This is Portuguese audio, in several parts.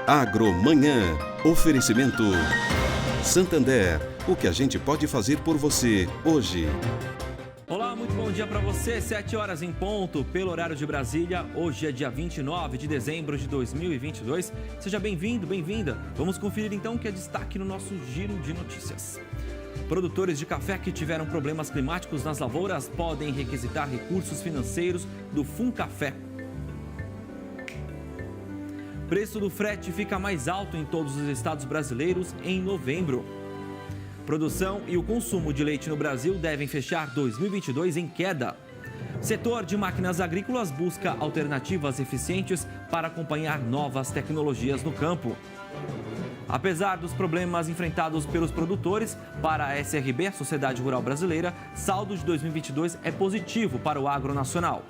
Agromanhã. Oferecimento Santander. O que a gente pode fazer por você hoje? Olá, muito bom dia para você. 7 horas em ponto, pelo horário de Brasília. Hoje é dia 29 de dezembro de 2022. Seja bem-vindo, bem-vinda. Vamos conferir então o que é destaque no nosso giro de notícias. Produtores de café que tiveram problemas climáticos nas lavouras podem requisitar recursos financeiros do Funcafé. Preço do frete fica mais alto em todos os estados brasileiros em novembro. Produção e o consumo de leite no Brasil devem fechar 2022 em queda. Setor de máquinas agrícolas busca alternativas eficientes para acompanhar novas tecnologias no campo. Apesar dos problemas enfrentados pelos produtores, para a SRB, a Sociedade Rural Brasileira, saldo de 2022 é positivo para o agro nacional.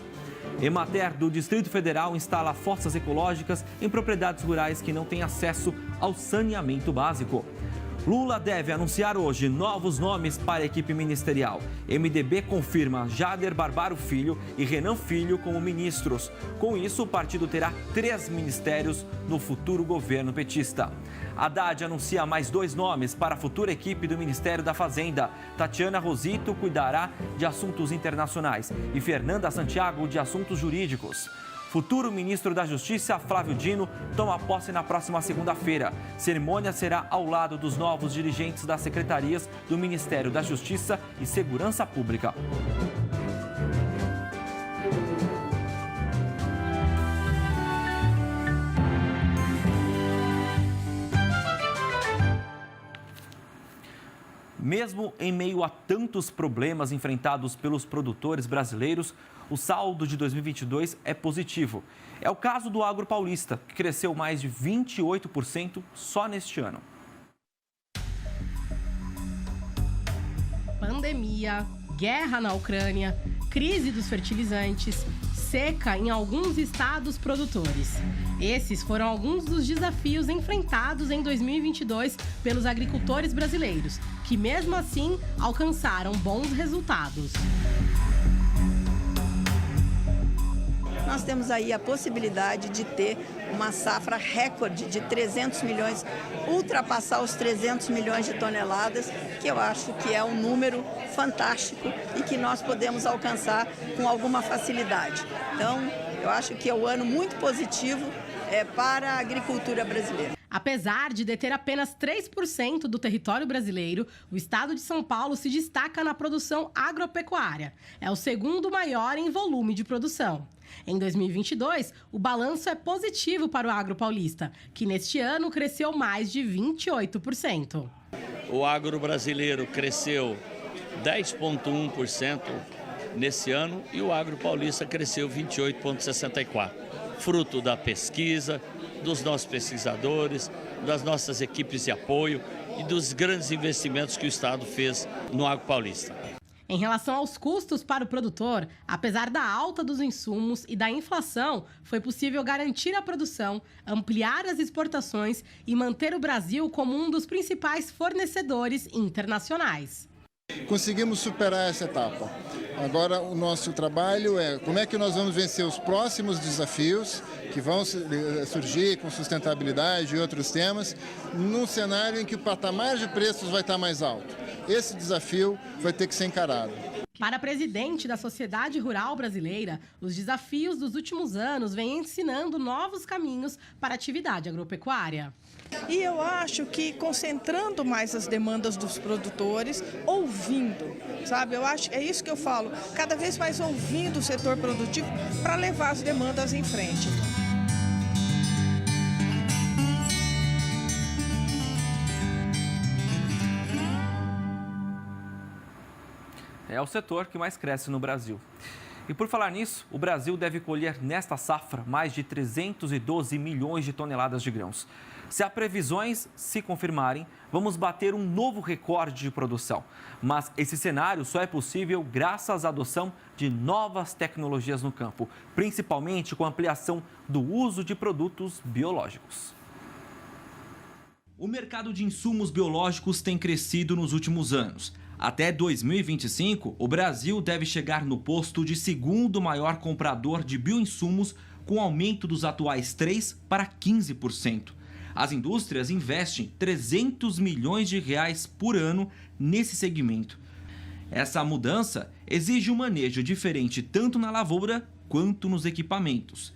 Emater do Distrito Federal instala fossas ecológicas em propriedades rurais que não têm acesso ao saneamento básico. Lula deve anunciar hoje novos nomes para a equipe ministerial. MDB confirma Jader Barbaro Filho e Renan Filho como ministros. Com isso, o partido terá 3 ministérios no futuro governo petista. Haddad anuncia mais 2 nomes para a futura equipe do Ministério da Fazenda. Tatiana Rosito cuidará de assuntos internacionais e Fernanda Santiago de assuntos jurídicos. Futuro ministro da Justiça, Flávio Dino, toma posse na próxima segunda-feira. Cerimônia será ao lado dos novos dirigentes das secretarias do Ministério da Justiça e Segurança Pública. Mesmo em meio a tantos problemas enfrentados pelos produtores brasileiros, o saldo de 2022 é positivo. É o caso do agro paulista, que cresceu mais de 28% só neste ano. Pandemia, guerra na Ucrânia, crise dos fertilizantes, seca em alguns estados produtores. Esses foram alguns dos desafios enfrentados em 2022 pelos agricultores brasileiros, que mesmo assim alcançaram bons resultados. Nós temos aí a possibilidade de ter uma safra recorde de 300 milhões, ultrapassar os 300 milhões de toneladas, que eu acho que é um número fantástico e que nós podemos alcançar com alguma facilidade. Então, eu acho que é um ano muito positivo para a agricultura brasileira. Apesar de deter apenas 3% do território brasileiro, o estado de São Paulo se destaca na produção agropecuária. É o segundo maior em volume de produção. Em 2022, o balanço é positivo para o agro paulista, que neste ano cresceu mais de 28%. O agro brasileiro cresceu 10,1% nesse ano e o agro paulista cresceu 28,64%. Fruto da pesquisa, dos nossos pesquisadores, das nossas equipes de apoio e dos grandes investimentos que o Estado fez no agro paulista. Em relação aos custos para o produtor, apesar da alta dos insumos e da inflação, foi possível garantir a produção, ampliar as exportações e manter o Brasil como um dos principais fornecedores internacionais. Conseguimos superar essa etapa. Agora o nosso trabalho é como é que nós vamos vencer os próximos desafios que vão surgir com sustentabilidade e outros temas, num cenário em que o patamar de preços vai estar mais alto. Esse desafio vai ter que ser encarado. Para a presidente da Sociedade Rural Brasileira, os desafios dos últimos anos vêm ensinando novos caminhos para a atividade agropecuária. E eu acho que concentrando mais as demandas dos produtores, ouvindo, sabe? Eu acho, é isso que eu falo, cada vez mais ouvindo o setor produtivo para levar as demandas em frente. É o setor que mais cresce no Brasil. E por falar nisso, o Brasil deve colher nesta safra mais de 312 milhões de toneladas de grãos. Se as previsões se confirmarem, vamos bater um novo recorde de produção. Mas esse cenário só é possível graças à adoção de novas tecnologias no campo, principalmente com a ampliação do uso de produtos biológicos. O mercado de insumos biológicos tem crescido nos últimos anos. Até 2025, o Brasil deve chegar no posto de segundo maior comprador de bioinsumos, com aumento dos atuais 3% para 15%. As indústrias investem 300 milhões de reais por ano nesse segmento. Essa mudança exige um manejo diferente tanto na lavoura quanto nos equipamentos.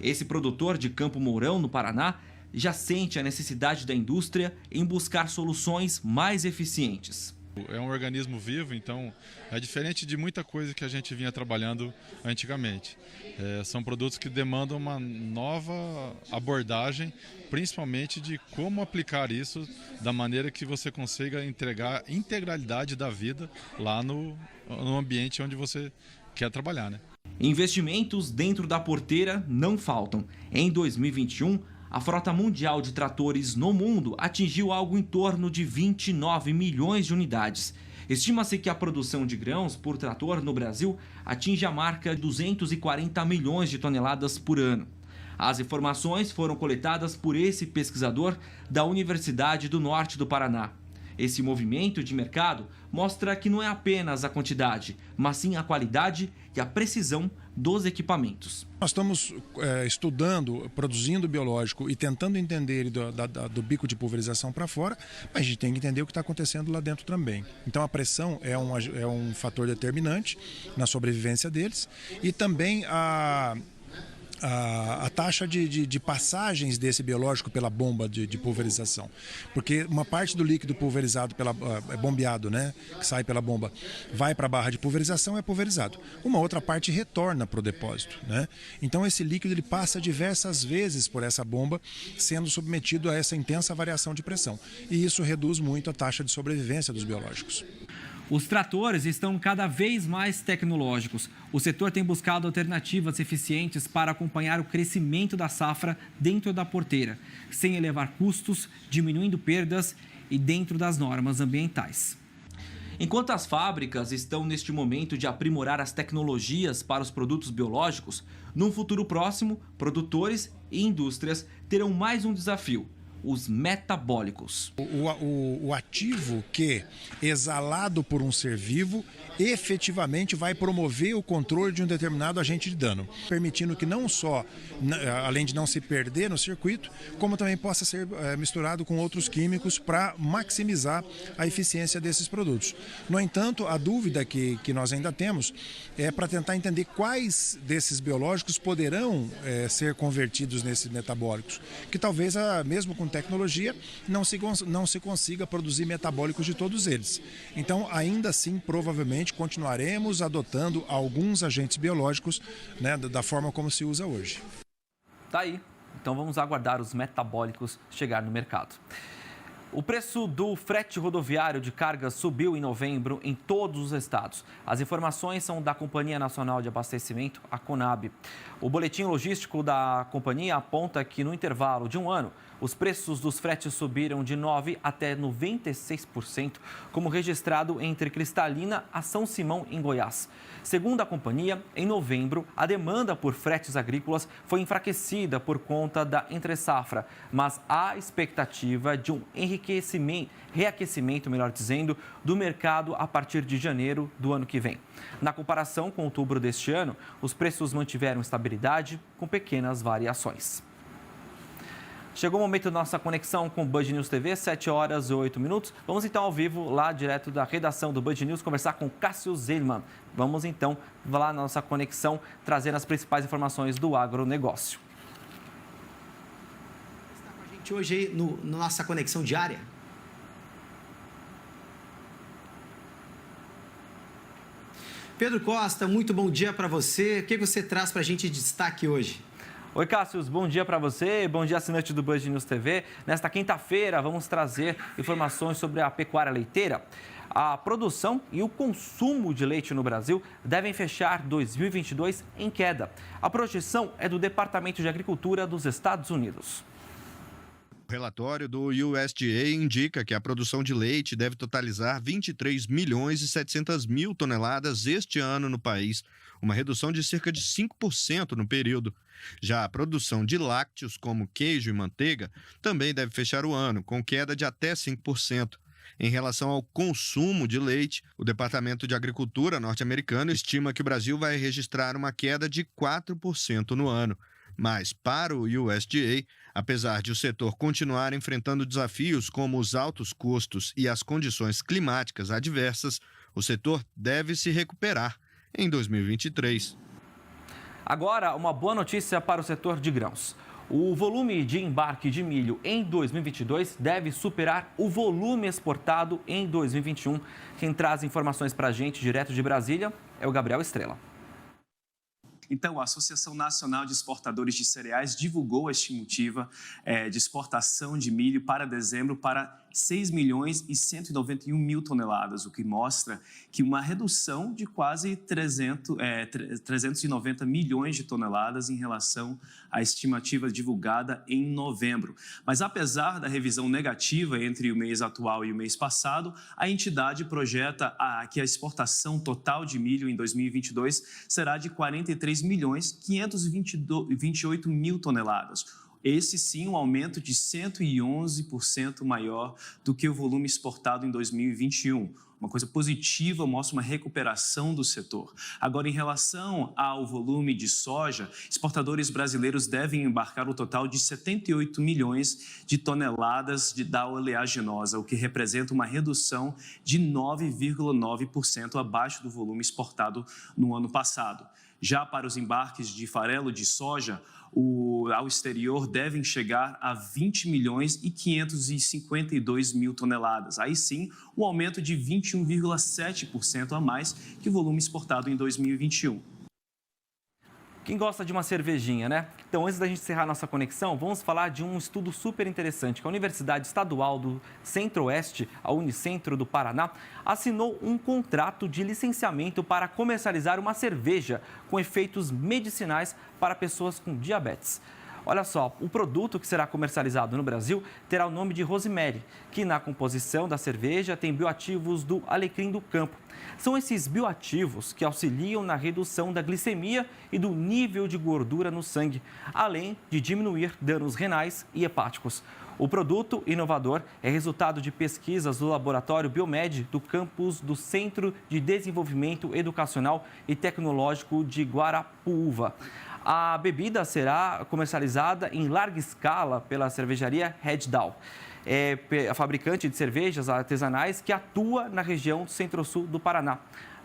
Esse produtor de Campo Mourão, no Paraná, já sente a necessidade da indústria em buscar soluções mais eficientes. É um organismo vivo, então é diferente de muita coisa que a gente vinha trabalhando antigamente. São produtos que demandam uma nova abordagem, principalmente de como aplicar isso da maneira que você consiga entregar a integralidade da vida lá no ambiente onde você quer trabalhar, né? Investimentos dentro da porteira não faltam. Em 2021, a frota mundial de tratores no mundo atingiu algo em torno de 29 milhões de unidades. Estima-se que a produção de grãos por trator no Brasil atinge a marca de 240 milhões de toneladas por ano. As informações foram coletadas por esse pesquisador da Universidade do Norte do Paraná. Esse movimento de mercado mostra que não é apenas a quantidade, mas sim a qualidade e a precisão dos equipamentos. Nós estamos estudando, produzindo biológico e tentando entender ele do bico de pulverização para fora, mas a gente tem que entender o que está acontecendo lá dentro também. Então a pressão é um fator determinante na sobrevivência deles e também a taxa de passagens desse biológico pela bomba de pulverização. Porque uma parte do líquido pulverizado, bombeado, né, que sai pela bomba, vai para a barra de pulverização, é pulverizado. Uma outra parte retorna para o depósito, né? Então esse líquido ele passa diversas vezes por essa bomba, sendo submetido a essa intensa variação de pressão. E isso reduz muito a taxa de sobrevivência dos biológicos. Os tratores estão cada vez mais tecnológicos. O setor tem buscado alternativas eficientes para acompanhar o crescimento da safra dentro da porteira, sem elevar custos, diminuindo perdas e dentro das normas ambientais. Enquanto as fábricas estão neste momento de aprimorar as tecnologias para os produtos biológicos, num futuro próximo, produtores e indústrias terão mais um desafio: os metabólicos. O ativo que, exalado por um ser vivo, efetivamente vai promover o controle de um determinado agente de dano, permitindo que não só, além de não se perder no circuito, como também possa ser misturado com outros químicos para maximizar a eficiência desses produtos. No entanto, a dúvida que nós ainda temos é para tentar entender quais desses biológicos poderão ser convertidos nesses metabólicos, que talvez, mesmo com tecnologia, não se consiga produzir metabólicos de todos eles. Então, ainda assim, provavelmente, continuaremos adotando alguns agentes biológicos, né, da forma como se usa hoje. Tá aí. Então vamos aguardar os metabólicos chegar no mercado. O preço do frete rodoviário de carga subiu em novembro em todos os estados. As informações são da Companhia Nacional de Abastecimento, a Conab. O boletim logístico da companhia aponta que no intervalo de um ano, os preços dos fretes subiram de 9% até 96%, como registrado entre Cristalina a São Simão, em Goiás. Segundo a companhia, em novembro, a demanda por fretes agrícolas foi enfraquecida por conta da entre-safra, mas há expectativa de um reaquecimento, melhor dizendo, do mercado a partir de janeiro do ano que vem. Na comparação com outubro deste ano, os preços mantiveram estabilidade com pequenas variações. Chegou o momento da nossa conexão com o Band News TV, 7h08. Vamos então ao vivo, lá direto da redação do Band News, conversar com Cássio Zillmann. Vamos então lá na nossa conexão, trazer as principais informações do agronegócio. Está com a gente hoje na nossa conexão diária. Pedro Costa, muito bom dia para você. O que você traz para a gente de destaque hoje? Oi, Cássio, bom dia para você, bom dia, assinante do Band News TV. Nesta quinta-feira, vamos trazer informações sobre a pecuária leiteira. A produção e o consumo de leite no Brasil devem fechar 2022 em queda. A projeção é do Departamento de Agricultura dos Estados Unidos. O relatório do USDA indica que a produção de leite deve totalizar 23 milhões e 700 mil toneladas este ano no país, uma redução de cerca de 5% no período. Já a produção de lácteos, como queijo e manteiga, também deve fechar o ano, com queda de até 5%. Em relação ao consumo de leite, o Departamento de Agricultura norte-americano estima que o Brasil vai registrar uma queda de 4% no ano. Mas, para o USDA, apesar de o setor continuar enfrentando desafios como os altos custos e as condições climáticas adversas, o setor deve se recuperar em 2023. Agora, uma boa notícia para o setor de grãos. O volume de embarque de milho em 2022 deve superar o volume exportado em 2021. Quem traz informações para a gente direto de Brasília é o Gabriel Estrela. Então, a Associação Nacional de Exportadores de Cereais divulgou a estimativa de exportação de milho para dezembro para 6 milhões e 191 mil toneladas, o que mostra que uma redução de quase 390 milhões de toneladas em relação à estimativa divulgada em novembro. Mas, apesar da revisão negativa entre o mês atual e o mês passado, a entidade projeta que a exportação total de milho em 2022 será de 43 milhões 528 mil toneladas. Esse sim, um aumento de 111% maior do que o volume exportado em 2021. Uma coisa positiva, mostra uma recuperação do setor. Agora, em relação ao volume de soja, exportadores brasileiros devem embarcar o total de 78 milhões de toneladas da oleaginosa, o que representa uma redução de 9,9% abaixo do volume exportado no ano passado. Já para os embarques de farelo de soja, ao exterior devem chegar a 20 milhões e 552 mil toneladas. Aí sim, um aumento de 21,7% a mais que o volume exportado em 2021. Quem gosta de uma cervejinha, né? Então, antes da gente encerrar nossa conexão, vamos falar de um estudo super interessante, que a Universidade Estadual do Centro-Oeste, a Unicentro do Paraná, assinou um contrato de licenciamento para comercializar uma cerveja com efeitos medicinais para pessoas com diabetes. Olha só, o produto que será comercializado no Brasil terá o nome de Rosemary, que na composição da cerveja tem bioativos do alecrim do campo. São esses bioativos que auxiliam na redução da glicemia e do nível de gordura no sangue, além de diminuir danos renais e hepáticos. O produto inovador é resultado de pesquisas do Laboratório Biomed do campus do Centro de Desenvolvimento Educacional e Tecnológico de Guarapuava. A bebida será comercializada em larga escala pela cervejaria Red Dahl, a fabricante de cervejas artesanais que atua na região do Centro-Sul do Paraná.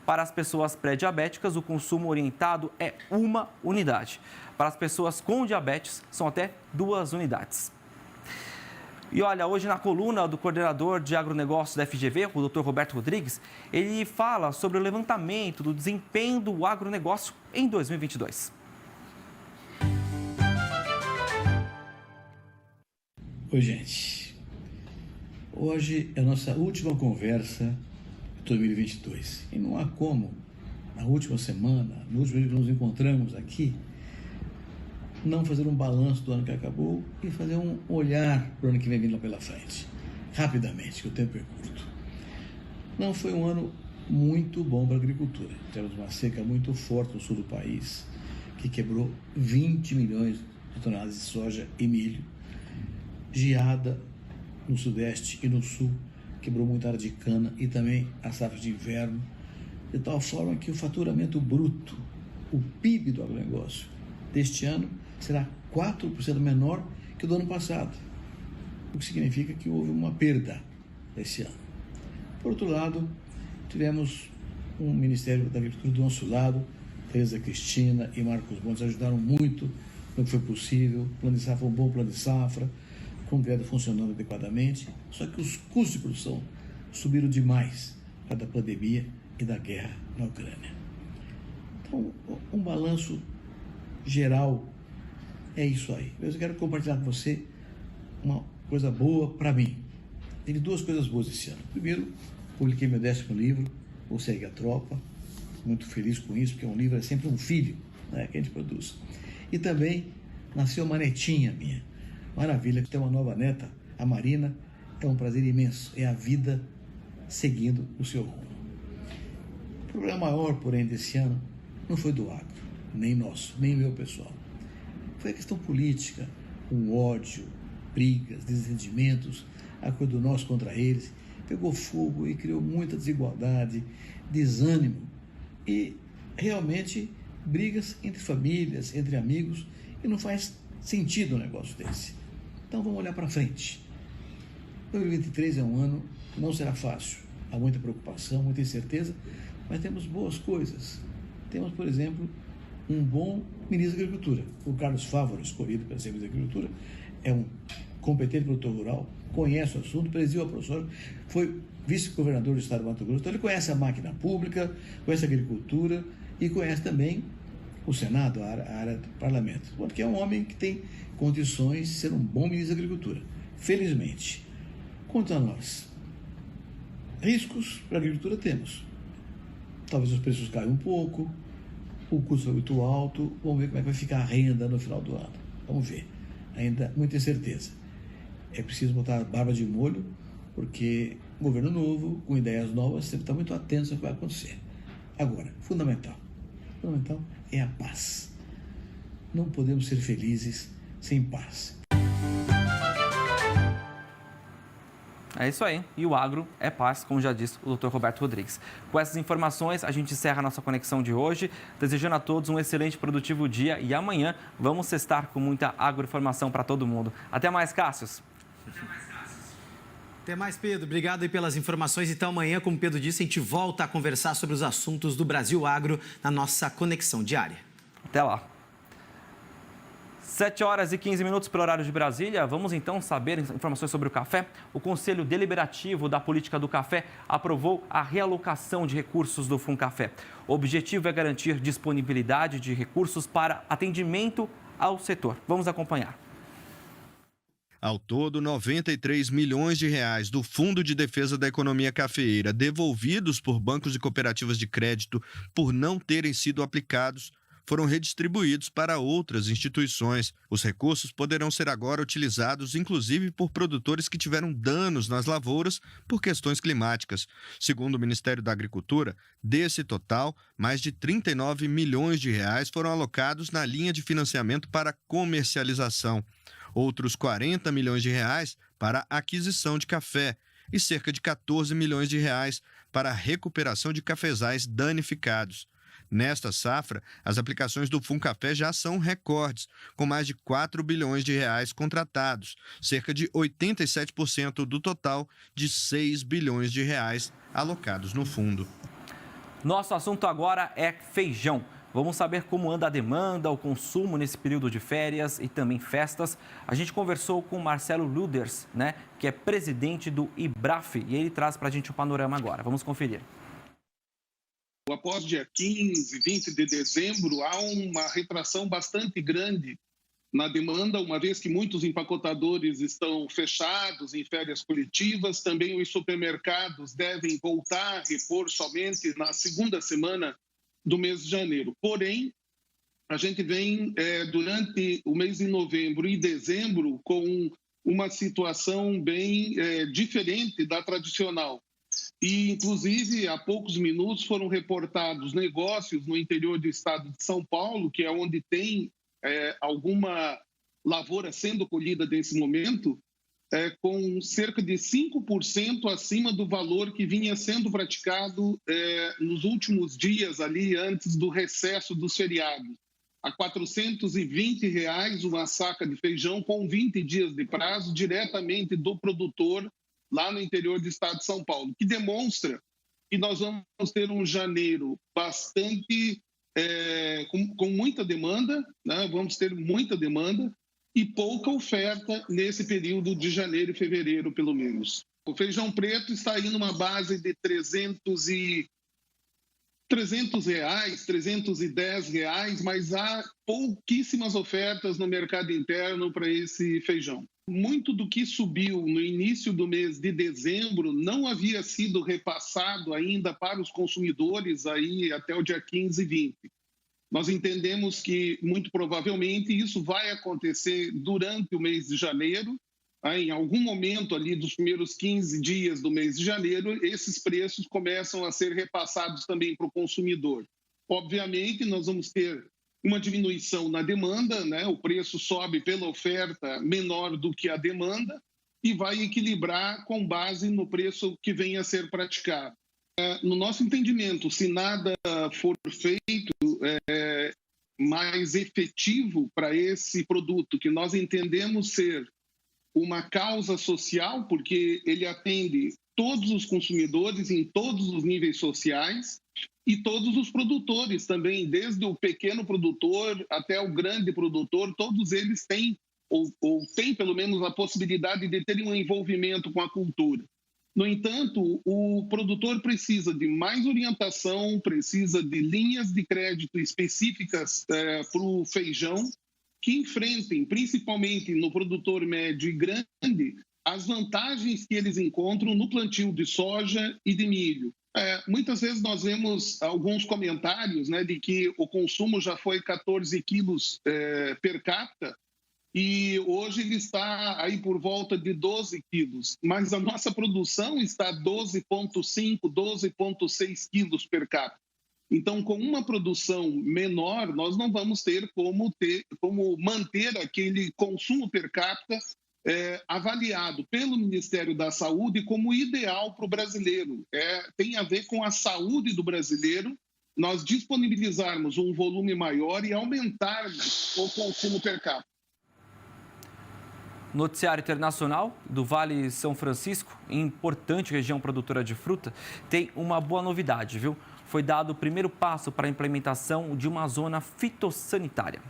Para as pessoas pré-diabéticas, o consumo orientado é 1 unidade. Para as pessoas com diabetes, são até 2 unidades. E olha, hoje na coluna do coordenador de agronegócios da FGV, o Dr. Roberto Rodrigues, ele fala sobre o levantamento do desempenho do agronegócio em 2022. Oi, gente. Hoje é a nossa última conversa de 2022. E não há como, na última semana, no último dia que nos encontramos aqui, não fazer um balanço do ano que acabou e fazer um olhar para o ano que vem vindo lá pela frente. Rapidamente, que o tempo é curto. Não foi um ano muito bom para a agricultura. Tivemos uma seca muito forte no sul do país, que quebrou 20 milhões de toneladas de soja e milho. Geada no sudeste e no sul, quebrou muita área de cana e também a safra de inverno, de tal forma que o faturamento bruto, o PIB do agronegócio deste ano, será 4% menor que o do ano passado, o que significa que houve uma perda esse ano. Por outro lado, tivemos um Ministério da Agricultura do nosso lado, Tereza Cristina e Marcos Montes ajudaram muito no que foi possível. O plano de safra foi um bom plano de safra, com o crédito funcionando adequadamente, só que os custos de produção subiram demais por causa da pandemia e da guerra na Ucrânia. Então, um balanço geral é isso aí. Eu quero compartilhar com você uma coisa boa para mim. Teve 2 coisas boas esse ano. Primeiro, publiquei meu 10º livro, O Segue a Tropa. Muito feliz com isso, porque um livro é sempre um filho, né, que a gente produz. E também nasceu uma netinha minha. Maravilha, ter uma nova neta, a Marina, é um prazer imenso. É a vida seguindo o seu rumo. O problema maior, porém, desse ano não foi do agro, nem nosso, nem meu pessoal. Foi a questão política, um ódio, brigas, desentendimentos, a coisa do nós contra eles, pegou fogo e criou muita desigualdade, desânimo e realmente brigas entre famílias, entre amigos E não faz sentido um negócio desse. Então vamos olhar para frente. 2023 é um ano que não será fácil. Há muita preocupação, muita incerteza, mas temos boas coisas. Temos, por exemplo, um bom ministro da Agricultura. O Carlos Fávaro, escolhido para ser ministro da Agricultura, é um competente produtor rural, conhece o assunto, presidiu a professora, foi vice-governador do estado do Mato Grosso, então ele conhece a máquina pública, conhece a agricultura e conhece também o Senado, a área do parlamento, porque é um homem que tem condições de ser um bom ministro da Agricultura. Felizmente. Quanto a nós, riscos para a agricultura temos. Talvez os preços caiam um pouco, o custo é muito alto, vamos ver como é que vai ficar a renda no final do ano. Vamos ver. Ainda muita incerteza. É preciso botar a barba de molho, porque um governo novo, com ideias novas, sempre está muito atento ao que vai acontecer. Agora, fundamental é a paz. Não podemos ser felizes sem paz. É isso aí. E o agro é paz, como já disse o Dr. Roberto Rodrigues. Com essas informações, a gente encerra a nossa conexão de hoje, desejando a todos um excelente e produtivo dia. E amanhã vamos cestar com muita agroinformação para todo mundo. Até mais, Cássius. Até mais, Pedro. Obrigado aí pelas informações. Então, amanhã, como o Pedro disse, a gente volta a conversar sobre os assuntos do Brasil Agro na nossa conexão diária. Até lá. 7h15 pelo horário de Brasília. Vamos então saber informações sobre o café. O Conselho Deliberativo da Política do Café aprovou a realocação de recursos do Funcafé. O objetivo é garantir disponibilidade de recursos para atendimento ao setor. Vamos acompanhar. Ao todo, 93 milhões de reais do Fundo de Defesa da Economia Cafeeira, devolvidos por bancos e cooperativas de crédito por não terem sido aplicados, foram redistribuídos para outras instituições. Os recursos poderão ser agora utilizados, inclusive, por produtores que tiveram danos nas lavouras por questões climáticas. Segundo o Ministério da Agricultura, desse total, mais de 39 milhões de reais foram alocados na linha de financiamento para comercialização. Outros 40 milhões de reais para aquisição de café e cerca de 14 milhões de reais para a recuperação de cafezais danificados. Nesta safra, as aplicações do Funcafé já são recordes, com mais de 4 bilhões de reais contratados, cerca de 87% do total de 6 bilhões de reais alocados no fundo. Nosso assunto agora é feijão. Vamos saber como anda a demanda, o consumo nesse período de férias e também festas. A gente conversou com o Marcelo Luders, que é presidente do IBRAF, e ele traz para a gente o panorama agora. Vamos conferir. Após dia 15, 20 de dezembro, há uma retração bastante grande na demanda, uma vez que muitos empacotadores estão fechados em férias coletivas. Também os supermercados devem voltar a repor somente na segunda semana do mês de janeiro. Porém, a gente vem durante o mês de novembro e dezembro com uma situação bem diferente da tradicional. E, inclusive, há poucos minutos foram reportados negócios no interior do estado de São Paulo, que é onde tem alguma lavoura sendo colhida nesse momento, com cerca de 5% acima do valor que vinha sendo praticado nos últimos dias, ali antes do recesso dos feriados. A R$ 420 uma saca de feijão com 20 dias de prazo, diretamente do produtor, lá no interior do estado de São Paulo, que demonstra que nós vamos ter um janeiro bastante, com muita demanda, vamos ter muita demanda e pouca oferta nesse período de janeiro e fevereiro, pelo menos. O feijão preto está aí numa base de R$ 310 reais, mas há pouquíssimas ofertas no mercado interno para esse feijão. Muito do que subiu no início do mês de dezembro não havia sido repassado ainda para os consumidores aí até o dia 15 e 20. Nós entendemos que, muito provavelmente, isso vai acontecer durante o mês de janeiro. Em algum momento ali dos primeiros 15 dias do mês de janeiro, esses preços começam a ser repassados também para o consumidor. Obviamente, nós vamos ter uma diminuição na demanda, o preço sobe pela oferta menor do que a demanda e vai equilibrar com base no preço que venha a ser praticado. No nosso entendimento, se nada for feito, mais efetivo para esse produto, que nós entendemos ser uma causa social, porque ele atende todos os consumidores em todos os níveis sociais e todos os produtores também, desde o pequeno produtor até o grande produtor, todos eles têm, ou têm pelo menos a possibilidade de terem um envolvimento com a cultura. No entanto, o produtor precisa de mais orientação, precisa de linhas de crédito específicas para o feijão, que enfrentem, principalmente no produtor médio e grande, as vantagens que eles encontram no plantio de soja e de milho. Muitas vezes nós vemos alguns comentários, né, de que o consumo já foi 14 quilos per capita e hoje ele está aí por volta de 12 quilos, mas a nossa produção está 12,5, 12,6 quilos per capita. Então, com uma produção menor, nós não vamos ter como manter aquele consumo per capita avaliado pelo Ministério da Saúde como ideal para o brasileiro. Tem a ver com a saúde do brasileiro, nós disponibilizarmos um volume maior e aumentarmos o consumo per capita. Noticiário internacional do Vale São Francisco, importante região produtora de fruta, tem uma boa novidade, viu? Foi dado o primeiro passo para a implementação de uma zona fitossanitária.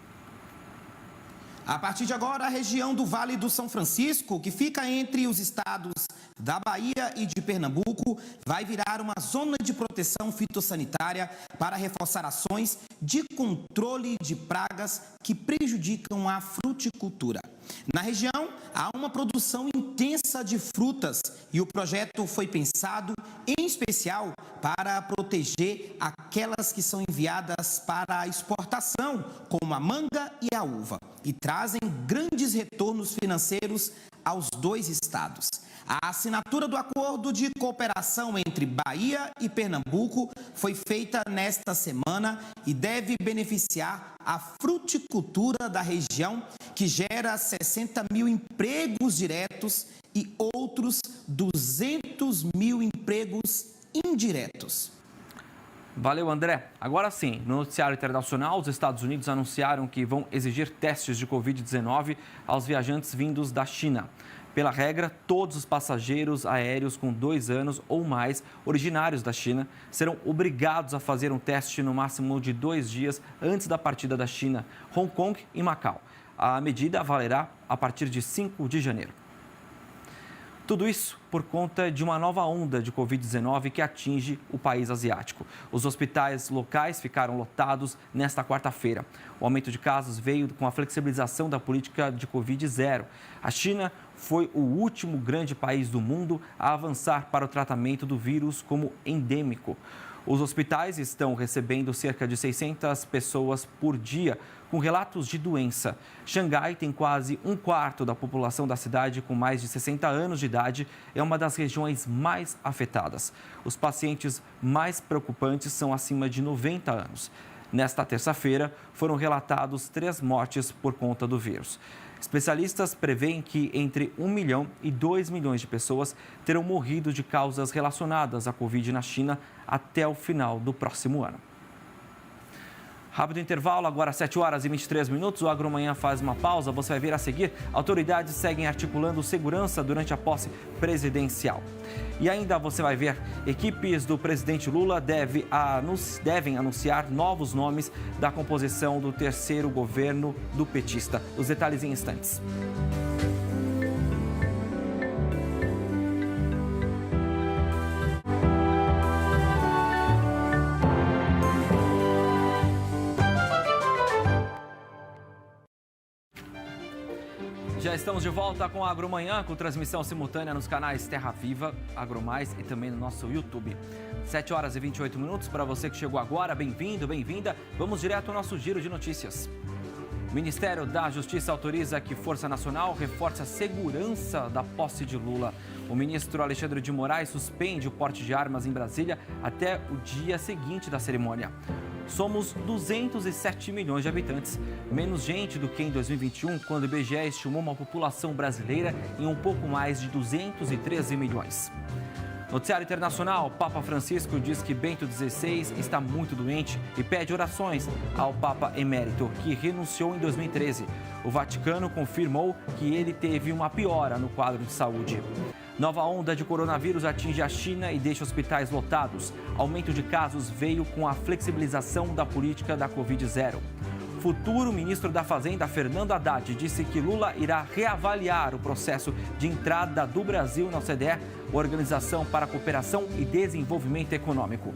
A partir de agora, a região do Vale do São Francisco, que fica entre os estados da Bahia e de Pernambuco, vai virar uma zona de proteção fitossanitária para reforçar ações de controle de pragas que prejudicam a fruticultura. Na região, há uma produção intensa de frutas e o projeto foi pensado em especial para proteger aquelas que são enviadas para a exportação, como a manga e a uva, e trazem grandes retornos financeiros aos dois estados. A assinatura do acordo de cooperação entre Bahia e Pernambuco foi feita nesta semana e deve beneficiar a fruticultura da região, que gera 60 mil empregos diretos e outros 200 mil empregos indiretos. Valeu, André. Agora sim, no noticiário internacional, os Estados Unidos anunciaram que vão exigir testes de Covid-19 aos viajantes vindos da China. Pela regra, todos os passageiros aéreos com 2 anos ou mais, originários da China, serão obrigados a fazer um teste no máximo de 2 dias antes da partida da China, Hong Kong e Macau. A medida valerá a partir de 5 de janeiro. Tudo isso por conta de uma nova onda de Covid-19 que atinge o país asiático. Os hospitais locais ficaram lotados nesta quarta-feira. O aumento de casos veio com a flexibilização da política de Covid-0. A China foi o último grande país do mundo a avançar para o tratamento do vírus como endêmico. Os hospitais estão recebendo cerca de 600 pessoas por dia com relatos de doença. Xangai tem quase 1/4 da população da cidade com mais de 60 anos de idade. É uma das regiões mais afetadas. Os pacientes mais preocupantes são acima de 90 anos. Nesta terça-feira, foram relatados 3 mortes por conta do vírus. Especialistas preveem que entre 1 milhão e 2 milhões de pessoas terão morrido de causas relacionadas à Covid na China até o final do próximo ano. Rápido intervalo, agora 7 horas e 23 minutos. O AgroManhã faz uma pausa. Você vai ver a seguir. Autoridades seguem articulando segurança durante a posse presidencial. E ainda você vai ver, equipes do presidente Lula devem anunciar novos nomes da composição do terceiro governo do petista. Os detalhes em instantes. Já estamos de volta com a AgroManhã, com transmissão simultânea nos canais Terra Viva, AgroMais e também no nosso YouTube. 7 horas e 28 minutos. Para você que chegou agora, bem-vindo, bem-vinda. Vamos direto ao nosso giro de notícias. O Ministério da Justiça autoriza que Força Nacional reforce a segurança da posse de Lula. O ministro Alexandre de Moraes suspende o porte de armas em Brasília até o dia seguinte da cerimônia. Somos 207 milhões de habitantes, menos gente do que em 2021, quando o IBGE estimou uma população brasileira em um pouco mais de 213 milhões. Noticiário internacional, Papa Francisco diz que Bento XVI está muito doente e pede orações ao Papa Emérito, que renunciou em 2013. O Vaticano confirmou que ele teve uma piora no quadro de saúde. Nova onda de coronavírus atinge a China e deixa hospitais lotados. Aumento de casos veio com a flexibilização da política da Covid-0. Futuro ministro da Fazenda, Fernando Haddad, disse que Lula irá reavaliar o processo de entrada do Brasil na OCDE, Organização para a Cooperação e Desenvolvimento Econômico.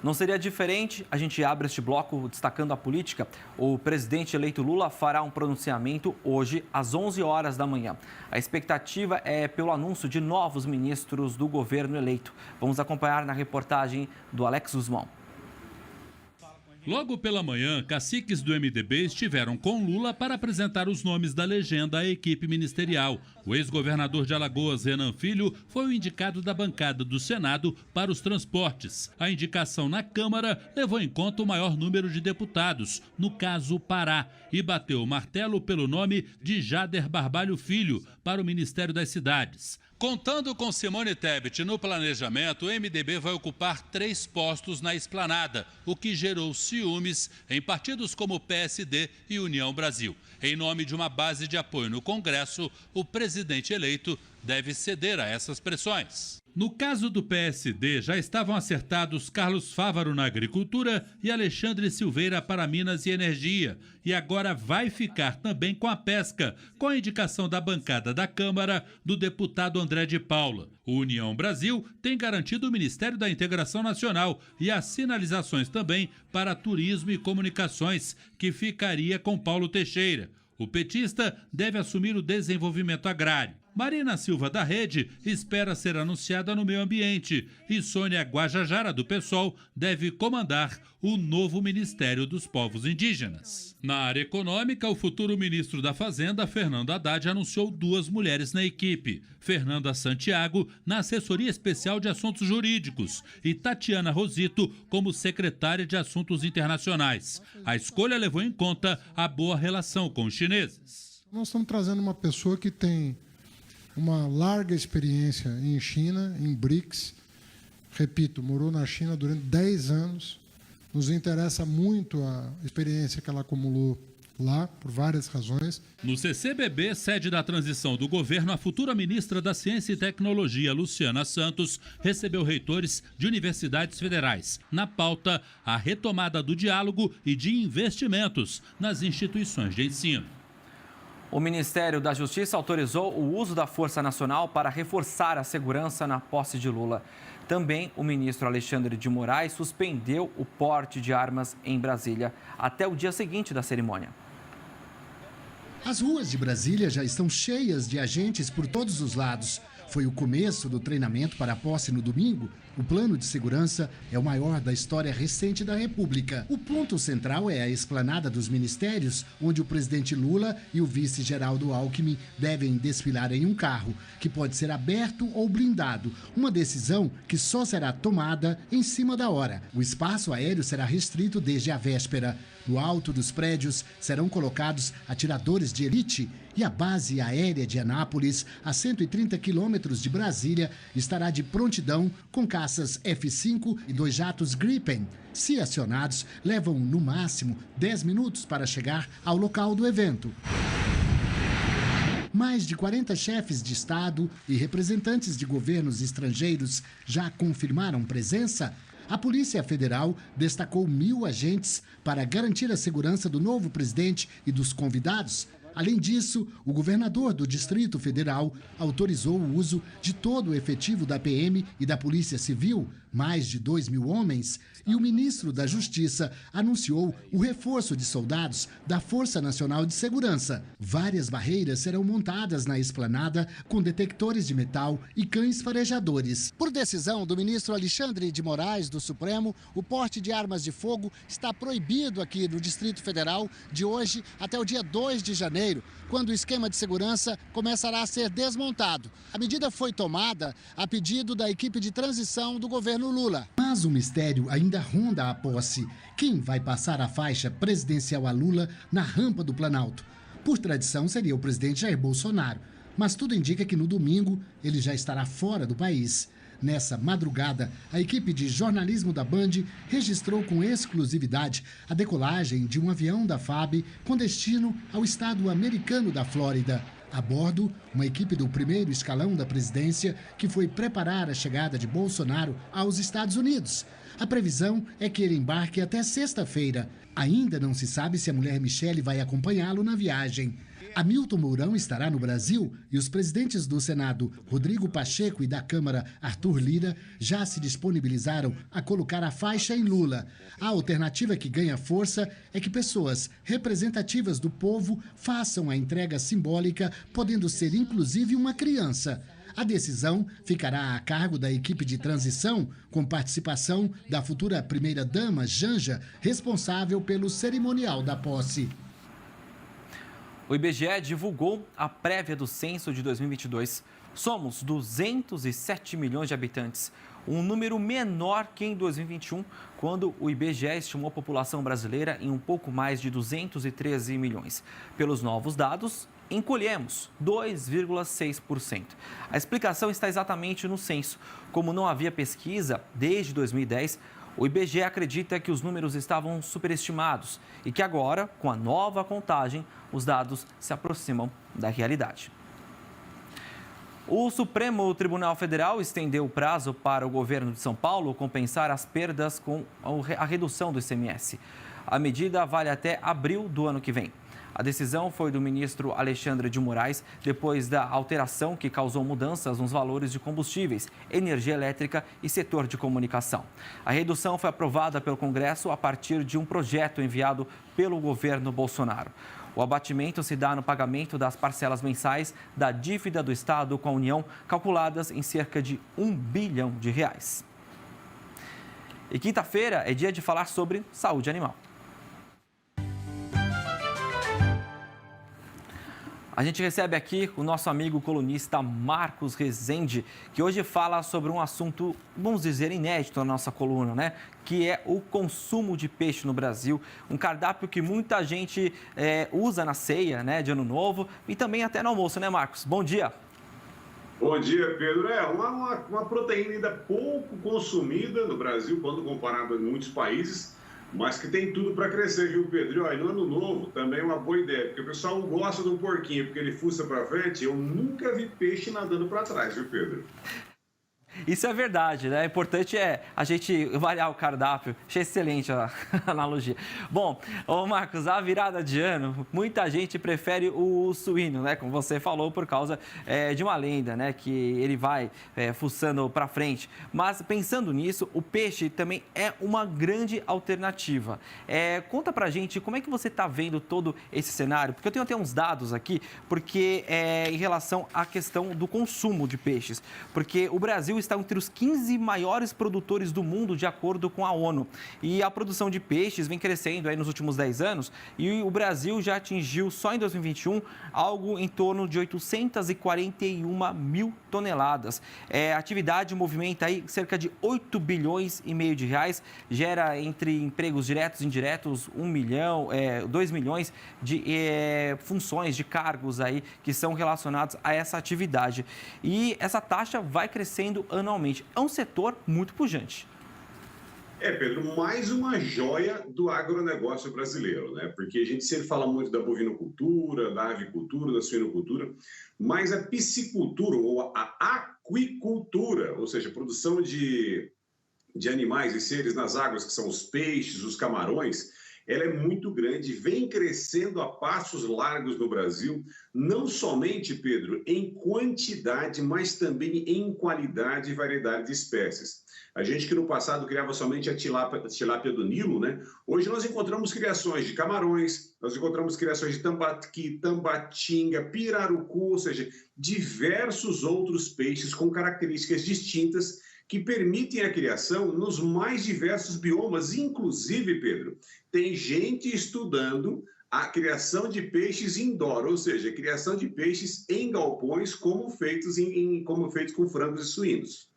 Não seria diferente, a gente abre este bloco destacando a política. O presidente eleito Lula fará um pronunciamento hoje às 11 horas da manhã. A expectativa é pelo anúncio de novos ministros do governo eleito. Vamos acompanhar na reportagem do Alex Guzmão. Logo pela manhã, caciques do MDB estiveram com Lula para apresentar os nomes da legenda à equipe ministerial. O ex-governador de Alagoas, Renan Filho, foi o indicado da bancada do Senado para os transportes. A indicação na Câmara levou em conta o maior número de deputados, no caso Pará, e bateu o martelo pelo nome de Jader Barbalho Filho para o Ministério das Cidades. Contando com Simone Tebet no planejamento, o MDB vai ocupar 3 postos na esplanada, o que gerou ciúmes em partidos como PSD e União Brasil. Em nome de uma base de apoio no Congresso, o presidente eleito deve ceder a essas pressões. No caso do PSD, já estavam acertados Carlos Fávaro na Agricultura e Alexandre Silveira para Minas e Energia. E agora vai ficar também com a Pesca, com a indicação da bancada da Câmara do deputado André de Paula. O União Brasil tem garantido o Ministério da Integração Nacional e as sinalizações também para Turismo e Comunicações, que ficaria com Paulo Teixeira. O petista deve assumir o desenvolvimento agrário. Marina Silva, da Rede, espera ser anunciada no Meio Ambiente e Sônia Guajajara, do PSOL, deve comandar o novo Ministério dos Povos Indígenas. Na área econômica, o futuro ministro da Fazenda, Fernando Haddad, anunciou 2 mulheres na equipe. Fernanda Santiago, na Assessoria Especial de Assuntos Jurídicos, e Tatiana Rosito, como secretária de Assuntos Internacionais. A escolha levou em conta a boa relação com os chineses. Nós estamos trazendo uma pessoa que tem uma larga experiência em China, em BRICS. Repito, morou na China durante 10 anos. Nos interessa muito a experiência que ela acumulou lá, por várias razões. No CCBB, sede da transição do governo, a futura ministra da Ciência e Tecnologia, Luciana Santos, recebeu reitores de universidades federais. Na pauta, a retomada do diálogo e de investimentos nas instituições de ensino. O Ministério da Justiça autorizou o uso da Força Nacional para reforçar a segurança na posse de Lula. Também o ministro Alexandre de Moraes suspendeu o porte de armas em Brasília até o dia seguinte da cerimônia. As ruas de Brasília já estão cheias de agentes por todos os lados. Foi o começo do treinamento para a posse no domingo. O plano de segurança é o maior da história recente da República. O ponto central é a esplanada dos ministérios, onde o presidente Lula e o vice Geraldo Alckmin devem desfilar em um carro, que pode ser aberto ou blindado. Uma decisão que só será tomada em cima da hora. O espaço aéreo será restrito desde a véspera. No alto dos prédios serão colocados atiradores de elite e a base aérea de Anápolis, a 130 quilômetros de Brasília, estará de prontidão com caças F-5 e 2 jatos Gripen. Se acionados, levam no máximo 10 minutos para chegar ao local do evento. Mais de 40 chefes de Estado e representantes de governos estrangeiros já confirmaram presença. A Polícia Federal destacou 1.000 agentes para garantir a segurança do novo presidente e dos convidados. Além disso, o governador do Distrito Federal autorizou o uso de todo o efetivo da PM e da Polícia Civil, mais de 2.000 homens, e o ministro da Justiça anunciou o reforço de soldados da Força Nacional de Segurança. Várias barreiras serão montadas na esplanada com detectores de metal e cães farejadores. Por decisão do ministro Alexandre de Moraes, do Supremo, o porte de armas de fogo está proibido aqui no Distrito Federal de hoje até o dia 2 de janeiro. fevereiro, quando o esquema de segurança começará a ser desmontado. A medida foi tomada a pedido da equipe de transição do governo Lula. Mas o mistério ainda ronda a posse. Quem vai passar a faixa presidencial a Lula na rampa do Planalto? Por tradição, seria o presidente Jair Bolsonaro. Mas tudo indica que no domingo ele já estará fora do país. Nessa madrugada, a equipe de jornalismo da Band registrou com exclusividade a decolagem de um avião da FAB com destino ao estado americano da Flórida. A bordo, uma equipe do primeiro escalão da presidência que foi preparar a chegada de Bolsonaro aos Estados Unidos. A previsão é que ele embarque até sexta-feira. Ainda não se sabe se a mulher Michele vai acompanhá-lo na viagem. Hamilton Mourão estará no Brasil e os presidentes do Senado, Rodrigo Pacheco, e da Câmara, Arthur Lira, já se disponibilizaram a colocar a faixa em Lula. A alternativa que ganha força é que pessoas representativas do povo façam a entrega simbólica, podendo ser inclusive uma criança. A decisão ficará a cargo da equipe de transição, com participação da futura primeira-dama, Janja, responsável pelo cerimonial da posse. O IBGE divulgou a prévia do censo de 2022. Somos 207 milhões de habitantes, um número menor que em 2021, quando o IBGE estimou a população brasileira em um pouco mais de 213 milhões. Pelos novos dados, encolhemos 2,6%. A explicação está exatamente no censo. Como não havia pesquisa desde 2010, o IBGE acredita que os números estavam superestimados e que agora, com a nova contagem, os dados se aproximam da realidade. O Supremo Tribunal Federal estendeu o prazo para o governo de São Paulo compensar as perdas com a redução do ICMS. A medida vale até abril do ano que vem. A decisão foi do ministro Alexandre de Moraes, depois da alteração que causou mudanças nos valores de combustíveis, energia elétrica e setor de comunicação. A redução foi aprovada pelo Congresso a partir de um projeto enviado pelo governo Bolsonaro. O abatimento se dá no pagamento das parcelas mensais da dívida do Estado com a União, calculadas em cerca de R$1 bilhão. E quinta-feira é dia de falar sobre saúde animal. A gente recebe aqui o nosso amigo colunista Marcos Rezende, que hoje fala sobre um assunto, vamos dizer, inédito na nossa coluna, né? Que é o consumo de peixe no Brasil. Um cardápio que muita gente usa na ceia, né, de Ano Novo e também até no almoço, né, Marcos? Bom dia. Bom dia, Pedro. Uma proteína ainda pouco consumida no Brasil, quando comparado em muitos países, mas que tem tudo para crescer, viu, Pedro? E no Ano Novo também é uma boa ideia, porque o pessoal não gosta do porquinho, porque ele fuça para frente. Eu nunca vi peixe nadando para trás, viu, Pedro? Isso é verdade, né? O importante é a gente variar o cardápio. Achei excelente a analogia. Bom, Marcos, a virada de ano, muita gente prefere o suíno, né? Como você falou, por causa de uma lenda, né? Que ele vai fuçando para frente. Mas pensando nisso, o peixe também é uma grande alternativa. Conta pra gente como é que você está vendo todo esse cenário, porque eu tenho até uns dados aqui, porque em relação à questão do consumo de peixes, porque o Brasil está entre os 15 maiores produtores do mundo, de acordo com a ONU. E a produção de peixes vem crescendo aí nos últimos 10 anos e o Brasil já atingiu, só em 2021, algo em torno de 841 mil toneladas. A atividade movimenta aí cerca de 8 bilhões e meio de reais, gera entre empregos diretos e indiretos 1 milhão, 2 milhões de funções, de cargos aí que são relacionados a essa atividade. E essa taxa vai crescendo anualmente. É um setor muito pujante. Pedro, mais uma joia do agronegócio brasileiro, né? Porque a gente sempre fala muito da bovinocultura, da avicultura, da suinocultura, mas a piscicultura ou a aquicultura, ou seja, a produção de animais e seres nas águas, que são os peixes, os camarões, ela é muito grande, vem crescendo a passos largos no Brasil, não somente, Pedro, em quantidade, mas também em qualidade e variedade de espécies. A gente que no passado criava somente a tilápia do Nilo, né? Hoje nós encontramos criações de camarões, nós encontramos criações de tambaqui, tambatinga, pirarucu, ou seja, diversos outros peixes com características distintas que permitem a criação nos mais diversos biomas. Inclusive, Pedro, tem gente estudando a criação de peixes indoor, ou seja, a criação de peixes em galpões como feitos com frangos e suínos.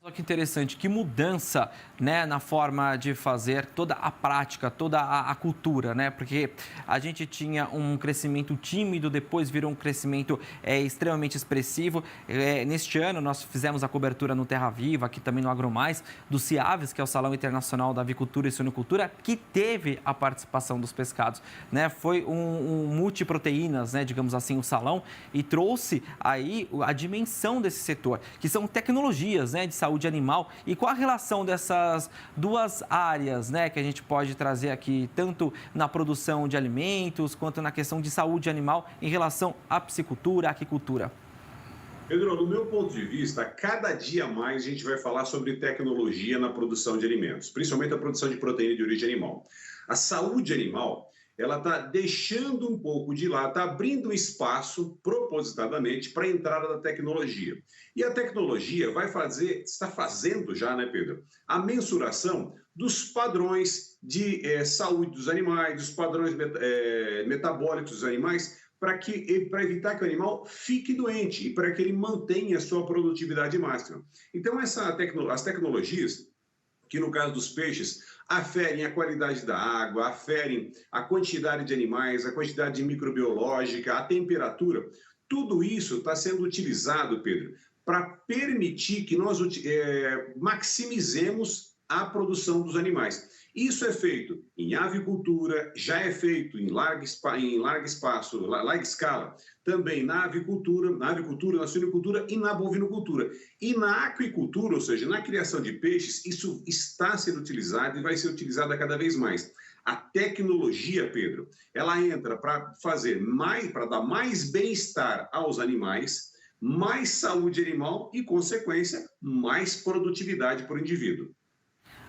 Olha que interessante, que mudança, né, na forma de fazer toda a prática, toda a cultura, né? Porque a gente tinha um crescimento tímido, depois virou um crescimento extremamente expressivo. Neste ano, nós fizemos a cobertura no Terra Viva, aqui também no AgroMais, do CIAVES, que é o Salão Internacional da Avicultura e Suinocultura, que teve a participação dos pescados, né? Foi um multiproteínas, né, digamos assim, o salão, e trouxe aí a dimensão desse setor, que são tecnologias, né, de saúde animal. E qual a relação dessas duas áreas, né, que a gente pode trazer aqui, tanto na produção de alimentos, quanto na questão de saúde animal, em relação à piscicultura, à aquicultura? Pedro, no meu ponto de vista, cada dia mais a gente vai falar sobre tecnologia na produção de alimentos, principalmente a produção de proteína de origem animal. A saúde animal, ela está deixando um pouco de lado, está abrindo espaço propositadamente para a entrada da tecnologia. E a tecnologia está fazendo já, né, Pedro, a mensuração dos padrões de saúde dos animais, dos padrões metabólicos dos animais, para evitar que o animal fique doente e para que ele mantenha a sua produtividade máxima. Então, as tecnologias, que no caso dos peixes, aferem a qualidade da água, aferem a quantidade de animais, a quantidade microbiológica, a temperatura, tudo isso está sendo utilizado, Pedro, para permitir que nós maximizemos a produção dos animais. Isso é feito em avicultura, já é feito em larga escala, também na avicultura, na suinocultura e na bovinocultura. E na aquicultura, ou seja, na criação de peixes, isso está sendo utilizado e vai ser utilizado cada vez mais. A tecnologia, Pedro, ela entra para dar mais bem-estar aos animais, mais saúde animal e, consequência, mais produtividade para o indivíduo.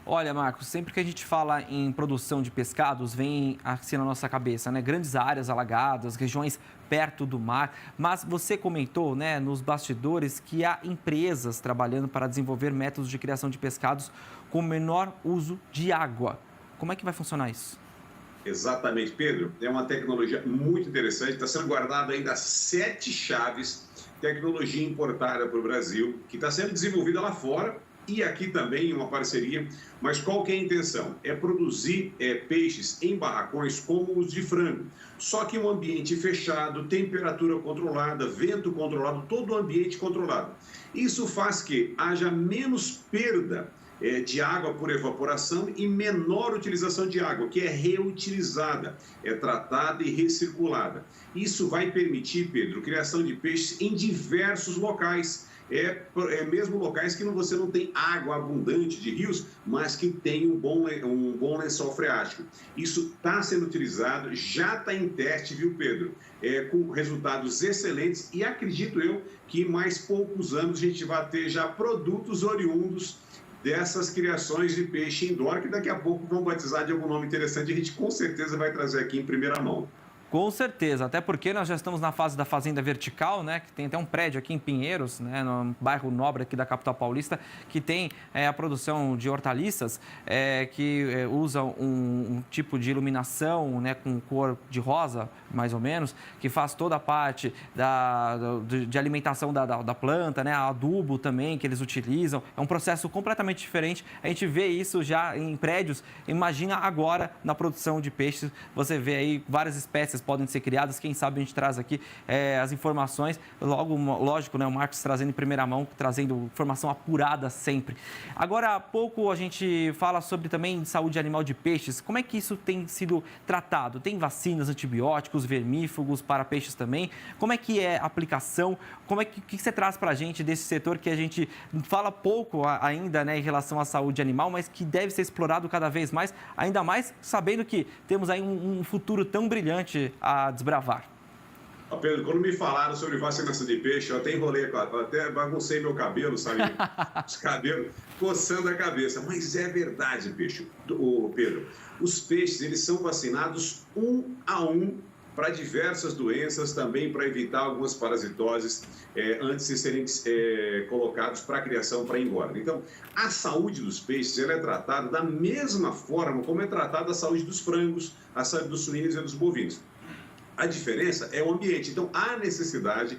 Olha, Marcos, sempre que a gente fala em produção de pescados, vem assim na nossa cabeça, né? Grandes áreas alagadas, regiões perto do mar. Mas você comentou, né, nos bastidores que há empresas trabalhando para desenvolver métodos de criação de pescados com menor uso de água. Como é que vai funcionar isso? Exatamente, Pedro. É uma tecnologia muito interessante. Está sendo guardada ainda 7 chaves, tecnologia importada para o Brasil, que está sendo desenvolvida lá fora. E aqui também uma parceria, mas qual que é a intenção? É produzir peixes em barracões como os de frango, só que um ambiente fechado, temperatura controlada, vento controlado, todo o ambiente controlado. Isso faz que haja menos perda de água por evaporação e menor utilização de água, que é reutilizada, é tratada e recirculada. Isso vai permitir, Pedro, criação de peixes em diversos locais, mesmo locais que você não tem água abundante de rios, mas que tem um bom lençol freático. Isso está sendo utilizado, já está em teste, viu, Pedro? Com resultados excelentes e acredito eu que em mais poucos anos a gente vai ter já produtos oriundos dessas criações de peixe indoor, que daqui a pouco vão batizar de algum nome interessante e a gente com certeza vai trazer aqui em primeira mão. Com certeza, até porque nós já estamos na fase da fazenda vertical, né, que tem até um prédio aqui em Pinheiros, né, no bairro nobre aqui da capital paulista, que tem a produção de hortaliças que usa um tipo de iluminação, né, com cor de rosa, mais ou menos, que faz toda a parte de alimentação da planta, né, adubo também que eles utilizam. É um processo completamente diferente. A gente vê isso já em prédios. Imagina agora na produção de peixes, você vê aí várias espécies podem ser criadas, quem sabe a gente traz aqui as informações, lógico, né, o Marcos trazendo em primeira mão, trazendo informação apurada sempre. Agora, há pouco a gente fala sobre também saúde animal de peixes, como é que isso tem sido tratado? Tem vacinas, antibióticos, vermífugos para peixes também? Como é que é a aplicação? Como é que você traz para a gente desse setor que a gente fala pouco ainda, né, em relação à saúde animal, mas que deve ser explorado cada vez mais, ainda mais sabendo que temos aí um futuro tão brilhante a desbravar? Pedro, quando me falaram sobre vacinação de peixe, eu até enrolei, até baguncei meu cabelo, sabe? Os cabelos coçando a cabeça. Mas é verdade, Pedro. Os peixes, eles são vacinados 1 a 1 para diversas doenças, também para evitar algumas parasitoses antes de serem colocados para criação, para engorda. Então, a saúde dos peixes ela é tratada da mesma forma como é tratada a saúde dos frangos, a saúde dos suínos e dos bovinos. A diferença é o ambiente. Então, há necessidade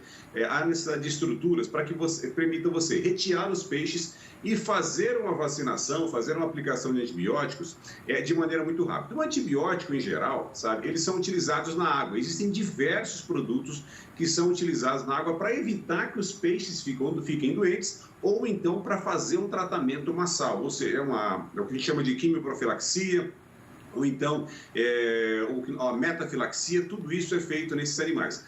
de estruturas para que permita você retirar os peixes e fazer uma vacinação, fazer uma aplicação de antibióticos de maneira muito rápida. O antibiótico, em geral, sabe, eles são utilizados na água. Existem diversos produtos que são utilizados na água para evitar que os peixes fiquem doentes ou então para fazer um tratamento massal, ou seja, é o que a gente chama de quimioprofilaxia, ou então a metafilaxia, tudo isso é feito nesses animais.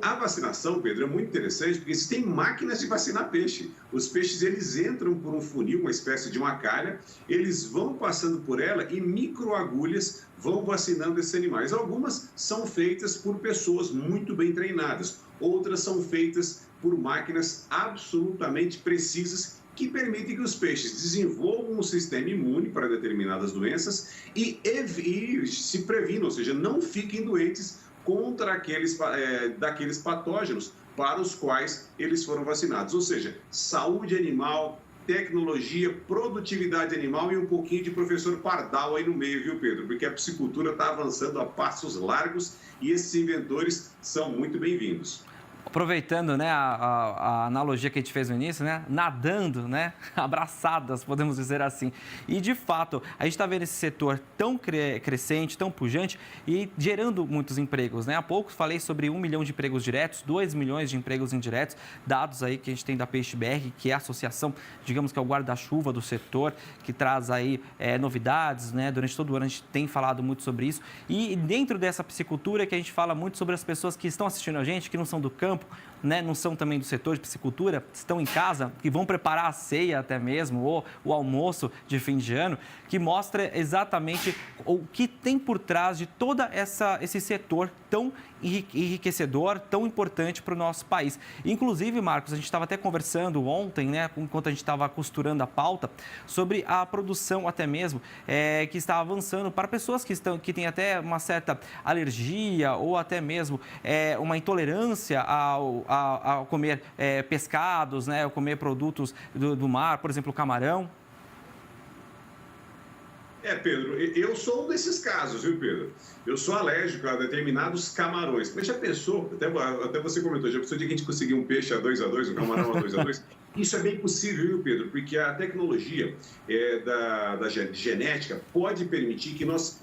A vacinação, Pedro, é muito interessante porque existem máquinas de vacinar peixe. Os peixes, eles entram por um funil, uma espécie de uma calha, eles vão passando por ela e microagulhas vão vacinando esses animais. Algumas são feitas por pessoas muito bem treinadas, outras são feitas por máquinas absolutamente precisas que permitem que os peixes desenvolvam um sistema imune para determinadas doenças e se previnam, ou seja, não fiquem doentes contra daqueles patógenos para os quais eles foram vacinados. Ou seja, saúde animal, tecnologia, produtividade animal e um pouquinho de professor Pardal aí no meio, viu, Pedro? Porque a piscicultura está avançando a passos largos e esses inventores são muito bem-vindos. Aproveitando, né, a analogia que a gente fez no início, né, nadando, né, abraçadas, podemos dizer assim. E, de fato, a gente está vendo esse setor tão crescente, tão pujante e gerando muitos empregos, né? Há pouco falei sobre 1 milhão de empregos diretos, 2 milhões de empregos indiretos, dados aí que a gente tem da PeixeBR, que é a associação, digamos que é o guarda-chuva do setor, que traz aí novidades, né? Durante todo o ano a gente tem falado muito sobre isso. E dentro dessa piscicultura que a gente fala muito sobre as pessoas que estão assistindo a gente, que não são do campo, né, não são também do setor de piscicultura, estão em casa, que vão preparar a ceia até mesmo, ou o almoço de fim de ano, que mostra exatamente o que tem por trás de todo esse setor tão enriquecedor, tão importante para o nosso país. Inclusive, Marcos, a gente estava até conversando ontem, né, enquanto a gente estava costurando a pauta, sobre a produção até mesmo, que está avançando para pessoas que têm até uma certa alergia ou até mesmo uma intolerância ao comer pescados, né, ao comer produtos do mar, por exemplo, camarão. Pedro, eu sou um desses casos, viu, Pedro? Eu sou alérgico a determinados camarões. Mas já pensou, até você comentou, já pensou de que a gente conseguir um peixe a 2-2, um camarão a 2-2? Isso é bem possível, viu, Pedro? Porque a tecnologia da genética pode permitir que nós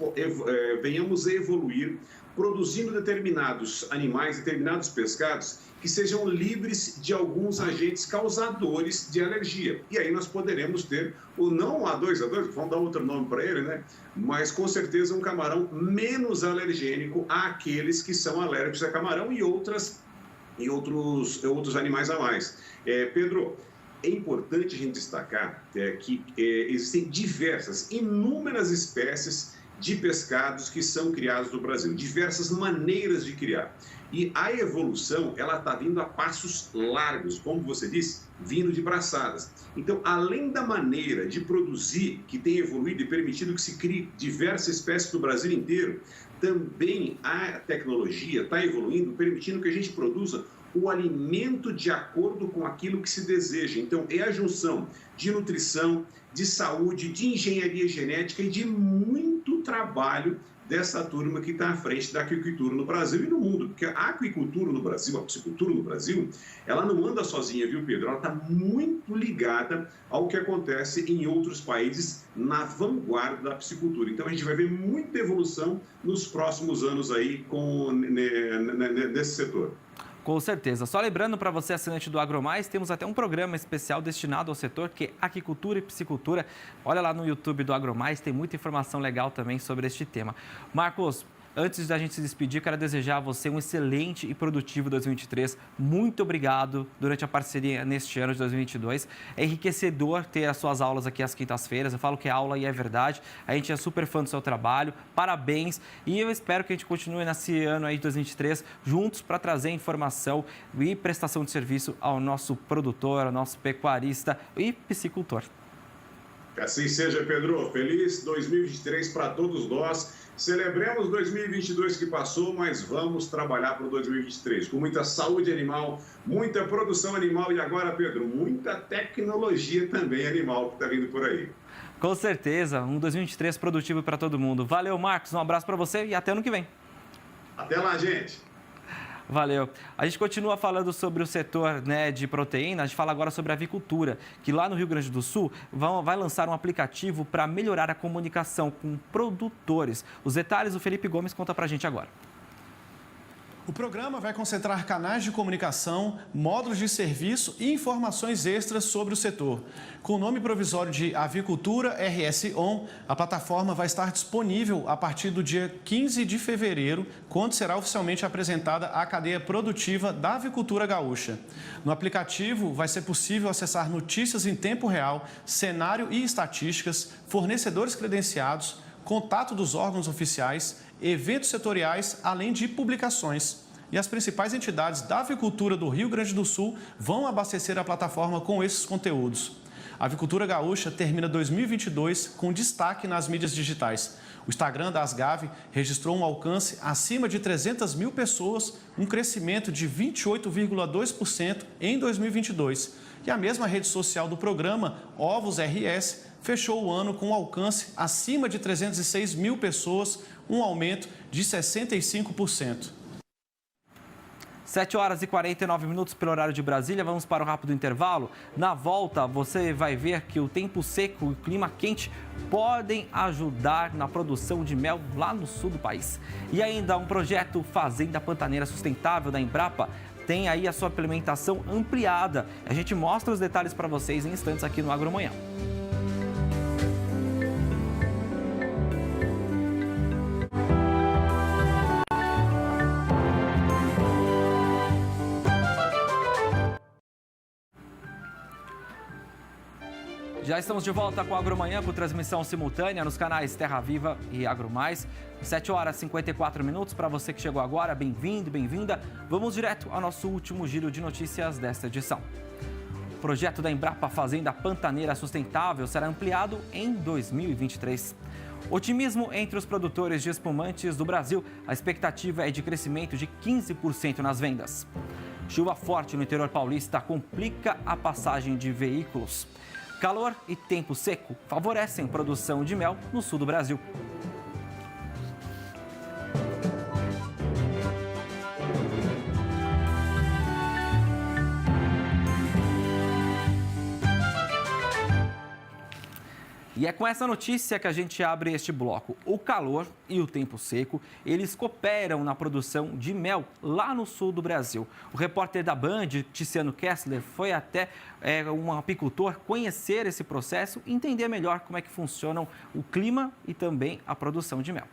venhamos a evoluir produzindo determinados animais, determinados pescados que sejam livres de alguns agentes causadores de alergia. E aí nós poderemos ter, ou não a 2-2, vamos dar outro nome para ele, né? Mas com certeza um camarão menos alergênico àqueles que são alérgicos a camarão e outros animais a mais. Pedro, é importante a gente destacar que existem inúmeras espécies de pescados que são criados no Brasil, diversas maneiras de criar. E a evolução, ela está vindo a passos largos, como você disse, vindo de braçadas. Então, além da maneira de produzir, que tem evoluído e permitido que se crie diversas espécies do Brasil inteiro, também a tecnologia está evoluindo, permitindo que a gente produza o alimento de acordo com aquilo que se deseja. Então, é a junção de nutrição, de saúde, de engenharia genética e de muito trabalho dessa turma que está à frente da aquicultura no Brasil e no mundo. Porque a aquicultura no Brasil, a piscicultura no Brasil, ela não anda sozinha, viu, Pedro? Ela está muito ligada ao que acontece em outros países na vanguarda da piscicultura. Então, a gente vai ver muita evolução nos próximos anos aí nesse setor. Com certeza. Só lembrando para você, assinante do AgroMais, temos até um programa especial destinado ao setor, que é aquicultura e piscicultura. Olha lá no YouTube do AgroMais, tem muita informação legal também sobre este tema. Marcos, antes da gente se despedir, quero desejar a você um excelente e produtivo 2023. Muito obrigado durante a parceria neste ano de 2022. É enriquecedor ter as suas aulas aqui às quintas-feiras. Eu falo que é aula e é verdade. A gente é super fã do seu trabalho. Parabéns. E eu espero que a gente continue nesse ano aí de 2023 juntos para trazer informação e prestação de serviço ao nosso produtor, ao nosso pecuarista e piscicultor. Que assim seja, Pedro. Feliz 2023 para todos nós. Celebremos 2022 que passou, mas vamos trabalhar para o 2023 com muita saúde animal, muita produção animal e agora, Pedro, muita tecnologia também animal que está vindo por aí. Com certeza, um 2023 produtivo para todo mundo. Valeu, Marcos, um abraço para você e até ano que vem. Até lá, gente. Valeu. A gente continua falando sobre o setor, né, de proteína. A gente fala agora sobre a avicultura, que lá no Rio Grande do Sul vai lançar um aplicativo para melhorar a comunicação com produtores. Os detalhes o Felipe Gomes conta para a gente agora. O programa vai concentrar canais de comunicação, módulos de serviço e informações extras sobre o setor. Com o nome provisório de Avicultura RS On, a plataforma vai estar disponível a partir do dia 15 de fevereiro, quando será oficialmente apresentada a cadeia produtiva da avicultura gaúcha. No aplicativo, vai ser possível acessar notícias em tempo real, cenário e estatísticas, fornecedores credenciados, contato dos órgãos oficiais, eventos setoriais, além de publicações. E as principais entidades da avicultura do Rio Grande do Sul vão abastecer a plataforma com esses conteúdos. A avicultura gaúcha termina 2022 com destaque nas mídias digitais. O Instagram da Asgave registrou um alcance acima de 300 mil pessoas, um crescimento de 28,2% em 2022. E a mesma rede social do programa, Ovos RS, fechou o ano com um alcance acima de 306 mil pessoas, um aumento de 65%. 7 horas e 49 minutos pelo horário de Brasília. Vamos para o rápido intervalo. Na volta, você vai ver que o tempo seco e o clima quente podem ajudar na produção de mel lá no sul do país. E ainda um projeto Fazenda Pantaneira Sustentável da Embrapa tem aí a sua implementação ampliada. A gente mostra os detalhes para vocês em instantes aqui no Agromanhã. Já estamos de volta com o Agromanhã, com transmissão simultânea nos canais Terra Viva e Agro Mais. 7 horas e 54 minutos. Para você que chegou agora, bem-vindo, bem-vinda. Vamos direto ao nosso último giro de notícias desta edição. O projeto da Embrapa Fazenda Pantaneira Sustentável será ampliado em 2023. Otimismo entre os produtores de espumantes do Brasil. A expectativa é de crescimento de 15% nas vendas. Chuva forte no interior paulista complica a passagem de veículos. Calor e tempo seco favorecem a produção de mel no sul do Brasil. E é com essa notícia que a gente abre este bloco. O calor e o tempo seco, eles cooperam na produção de mel lá no sul do Brasil. O repórter da Band, Tiziano Kessler, foi até um apicultor conhecer esse processo e entender melhor como é que funcionam o clima e também a produção de mel.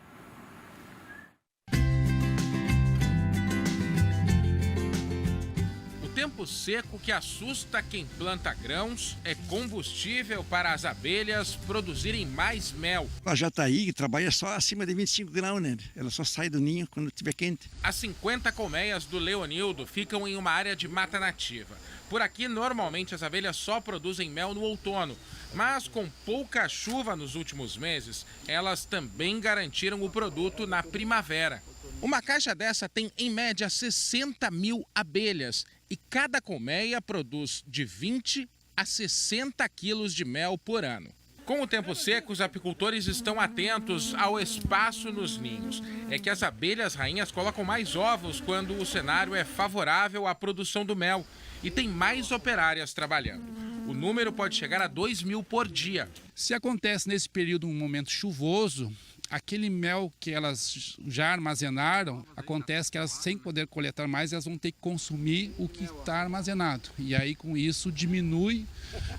Tempo seco que assusta quem planta grãos é combustível para as abelhas produzirem mais mel. A jataí trabalha só acima de 25 graus, né? Ela só sai do ninho quando estiver quente. As 50 colmeias do Leonildo ficam em uma área de mata nativa. Por aqui, normalmente, as abelhas só produzem mel no outono. Mas com pouca chuva nos últimos meses, elas também garantiram o produto na primavera. Uma caixa dessa tem, em média, 60 mil abelhas e cada colmeia produz de 20 a 60 quilos de mel por ano. Com o tempo seco, os apicultores estão atentos ao espaço nos ninhos. É que as abelhas rainhas colocam mais ovos quando o cenário é favorável à produção do mel e tem mais operárias trabalhando. O número pode chegar a 2.000 por dia. Se acontece nesse período um momento chuvoso, aquele mel que elas já armazenaram, acontece que elas, sem poder coletar mais, elas vão ter que consumir o que está armazenado. E aí, com isso, diminui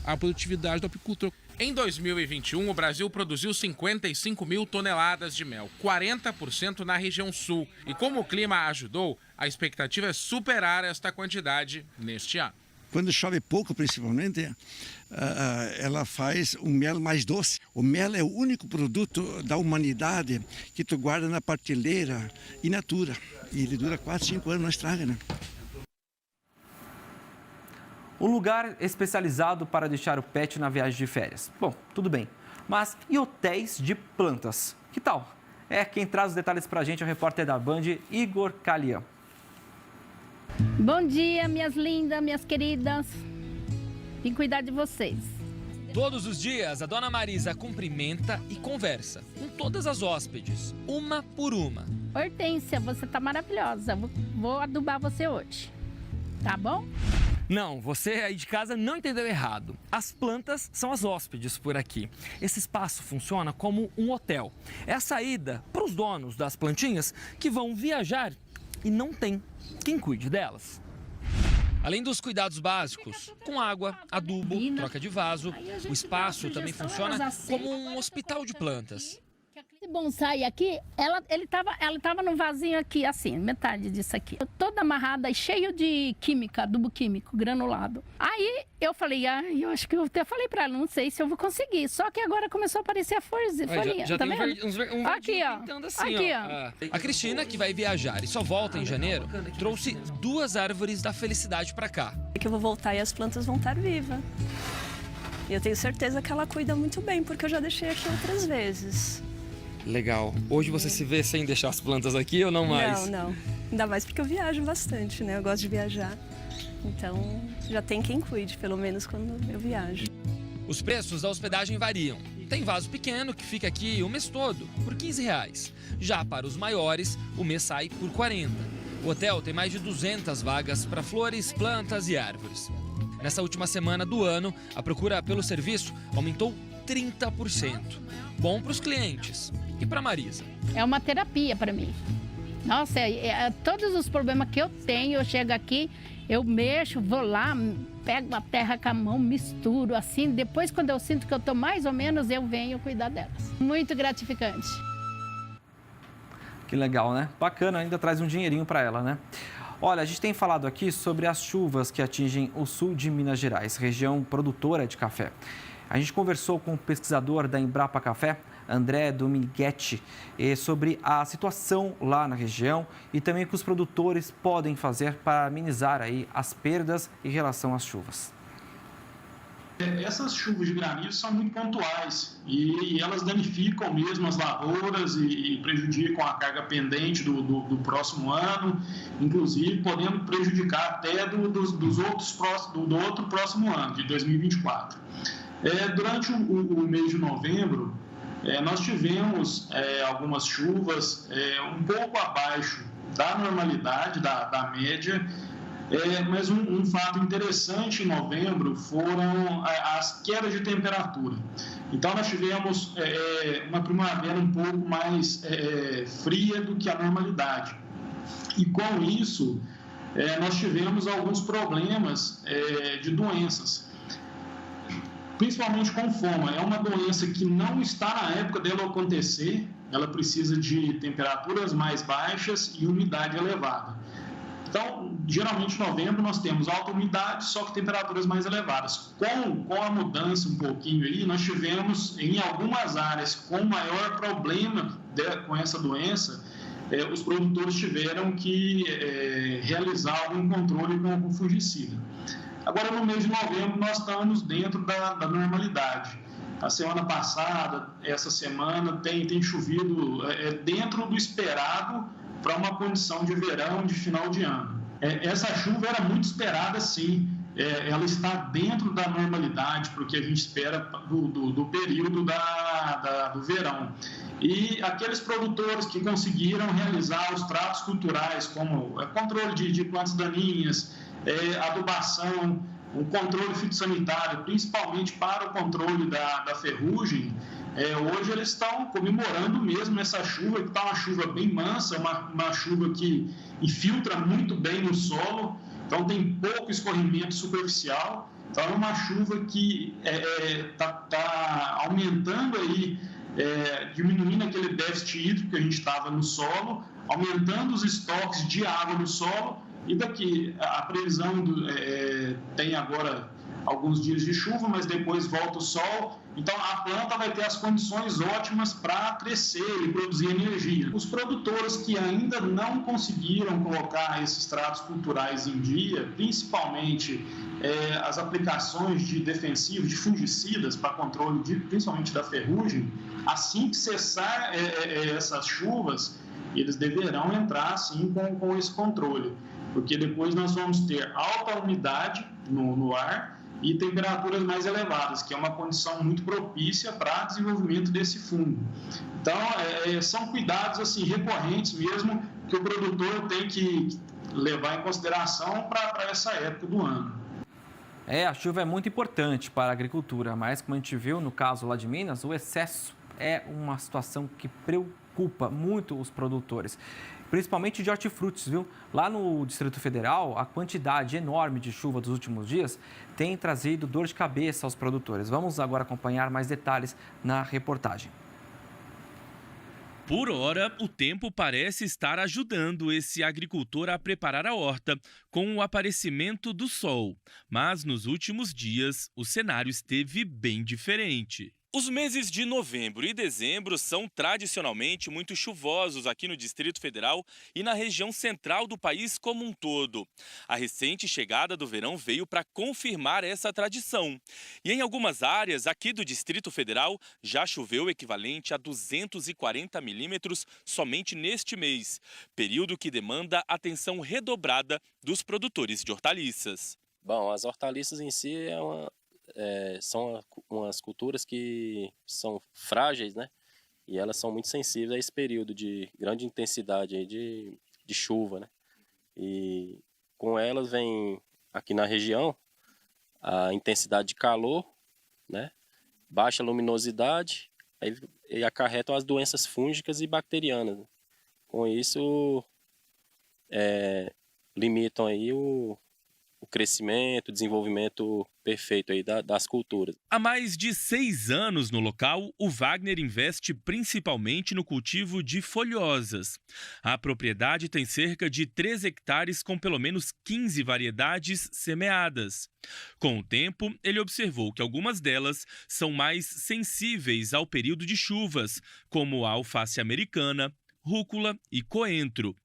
a produtividade do apicultor. Em 2021, o Brasil produziu 55 mil toneladas de mel, 40% na região sul. E como o clima ajudou, a expectativa é superar esta quantidade neste ano. Quando chove pouco, principalmente, ela faz o mel mais doce. O mel é o único produto da humanidade que tu guarda na prateleira in natura. E ele dura 4, 5 anos, não estraga, né? Um lugar especializado para deixar o pet na viagem de férias. Bom, tudo bem. Mas e hotéis de plantas? Que tal? Quem traz os detalhes para a gente é o repórter da Band, Igor Calian. Bom dia, minhas lindas, minhas queridas. Vim cuidar de vocês. Todos os dias, a dona Marisa cumprimenta e conversa com todas as hóspedes, uma por uma. Hortência, você tá maravilhosa. Vou adubar você hoje. Tá bom? Não, você aí de casa não entendeu errado. As plantas são as hóspedes por aqui. Esse espaço funciona como um hotel. É a saída para os donos das plantinhas que vão viajar e não tem quem cuide delas. Além dos cuidados básicos, com água, adubo, troca de vaso, o espaço também funciona como um hospital de plantas. Esse bonsai aqui, ela tava no vasinho aqui, assim, metade disso aqui. Toda amarrada e cheio de química, adubo químico, granulado. Aí eu falei, eu acho que eu até falei pra ela, não sei se eu vou conseguir. Só que agora começou a aparecer a folhinha, já tá tem vendo? um aqui, ó. pintando assim, aqui, ó. A Cristina, que vai viajar e só volta em janeiro, trouxe 2 árvores da felicidade pra cá. É que eu vou voltar e as plantas vão estar vivas. E eu tenho certeza que ela cuida muito bem, porque eu já deixei aqui outras vezes. Legal. Hoje você se vê sem deixar as plantas aqui ou não mais? Não. Ainda mais porque eu viajo bastante, né? Eu gosto de viajar. Então, já tem quem cuide, pelo menos quando eu viajo. Os preços da hospedagem variam. Tem vaso pequeno que fica aqui o mês todo, por R$15. Já para os maiores, o mês sai por R$40. O hotel tem mais de 200 vagas para flores, plantas e árvores. Nessa última semana do ano, a procura pelo serviço aumentou 30%. Bom para os clientes. E para Marisa? É uma terapia para mim. Nossa, todos os problemas que eu tenho, eu chego aqui, eu mexo, vou lá, pego a terra com a mão, misturo, assim. Depois, quando eu sinto que eu estou mais ou menos, eu venho cuidar delas. Muito gratificante. Que legal, né? Bacana, ainda traz um dinheirinho para ela, né? Olha, a gente tem falado aqui sobre as chuvas que atingem o sul de Minas Gerais, região produtora de café. A gente conversou com o pesquisador da Embrapa Café, André Dominguetti, sobre a situação lá na região e também o que os produtores podem fazer para amenizar aí as perdas em relação às chuvas. Essas chuvas de granizo são muito pontuais e elas danificam mesmo as lavouras e prejudicam a carga pendente do próximo ano, inclusive podendo prejudicar até do outro próximo ano, de 2024. Durante o mês de novembro, nós tivemos algumas chuvas um pouco abaixo da normalidade, da média, mas um fato interessante em novembro foram as quedas de temperatura. Então, nós tivemos uma primavera um pouco mais fria do que a normalidade. E com isso, nós tivemos alguns problemas de doenças. Principalmente com foma. É uma doença que não está na época dela acontecer, ela precisa de temperaturas mais baixas e umidade elevada. Então, geralmente em novembro nós temos alta umidade, só que temperaturas mais elevadas. Com a mudança um pouquinho aí, nós tivemos em algumas áreas com maior problema com essa doença, os produtores tiveram que realizar algum controle com fungicida. Agora, no mês de novembro, nós estamos dentro da normalidade. A semana passada, essa semana, tem chovido dentro do esperado para uma condição de verão, de final de ano. Essa chuva era muito esperada, sim. Ela está dentro da normalidade, porque a gente espera do período do verão. E aqueles produtores que conseguiram realizar os tratos culturais, como controle de plantas daninhas, adubação, o controle fitossanitário, principalmente para o controle da ferrugem, hoje eles estão comemorando mesmo essa chuva, que está uma chuva bem mansa, uma chuva que infiltra muito bem no solo, então tem pouco escorrimento superficial, então é uma chuva que está aumentando aí, diminuindo aquele déficit hídrico que a gente estava no solo, aumentando os estoques de água no solo. E daqui, a previsão tem agora alguns dias de chuva, mas depois volta o sol. Então, a planta vai ter as condições ótimas para crescer e produzir energia. Os produtores que ainda não conseguiram colocar esses tratos culturais em dia, principalmente as aplicações de defensivos, de fungicidas para controle principalmente da ferrugem, assim que cessar essas chuvas, eles deverão entrar sim com esse controle, porque depois nós vamos ter alta umidade no ar e temperaturas mais elevadas, que é uma condição muito propícia para o desenvolvimento desse fungo. Então, são cuidados assim, recorrentes mesmo que o produtor tem que levar em consideração para essa época do ano. A chuva é muito importante para a agricultura, mas como a gente viu no caso lá de Minas, o excesso é uma situação que preocupa muito os produtores, principalmente de hortifrutis, viu? Lá no Distrito Federal, a quantidade enorme de chuva dos últimos dias tem trazido dor de cabeça aos produtores. Vamos agora acompanhar mais detalhes na reportagem. Por hora, o tempo parece estar ajudando esse agricultor a preparar a horta com o aparecimento do sol. Mas nos últimos dias, o cenário esteve bem diferente. Os meses de novembro e dezembro são tradicionalmente muito chuvosos aqui no Distrito Federal e na região central do país como um todo. A recente chegada do verão veio para confirmar essa tradição. E em algumas áreas aqui do Distrito Federal já choveu o equivalente a 240 milímetros somente neste mês, período que demanda atenção redobrada dos produtores de hortaliças. Bom, as hortaliças em si são umas culturas que são frágeis, né? E elas são muito sensíveis a esse período de grande intensidade aí de chuva, né? E com elas vem, aqui na região, a intensidade de calor, né? Baixa luminosidade, e acarretam as doenças fúngicas e bacterianas. Com isso, limitam aí o crescimento, o desenvolvimento perfeito aí das culturas. Há mais de 6 anos no local, o Wagner investe principalmente no cultivo de folhosas. A propriedade tem cerca de 3 hectares com pelo menos 15 variedades semeadas. Com o tempo, ele observou que algumas delas são mais sensíveis ao período de chuvas, como a alface americana, rúcula e coentro.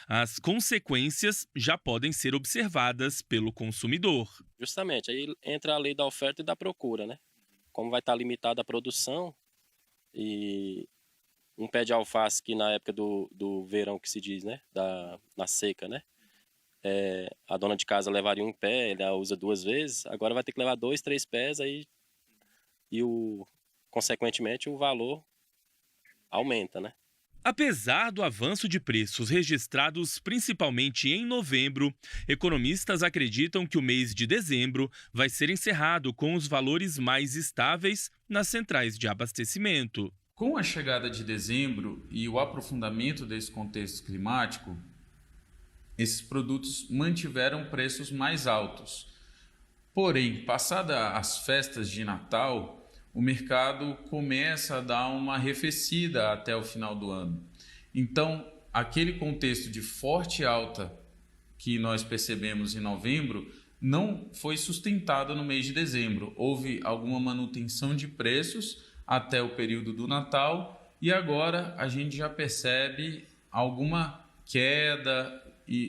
As consequências já podem ser observadas pelo consumidor. Justamente, aí entra a lei da oferta e da procura, né? Como vai estar limitada a produção e um pé de alface que na época do verão, que se diz, né? Na seca, né? A dona de casa levaria um pé, ela usa 2 vezes, agora vai ter que levar 2, 3 pés aí consequentemente o valor aumenta, né? Apesar do avanço de preços registrados principalmente em novembro, economistas acreditam que o mês de dezembro vai ser encerrado com os valores mais estáveis nas centrais de abastecimento. Com a chegada de dezembro e o aprofundamento desse contexto climático, esses produtos mantiveram preços mais altos. Porém, passada as festas de Natal, o mercado começa a dar uma arrefecida até o final do ano. Então, aquele contexto de forte alta que nós percebemos em novembro não foi sustentado no mês de dezembro. Houve alguma manutenção de preços até o período do Natal e agora a gente já percebe alguma queda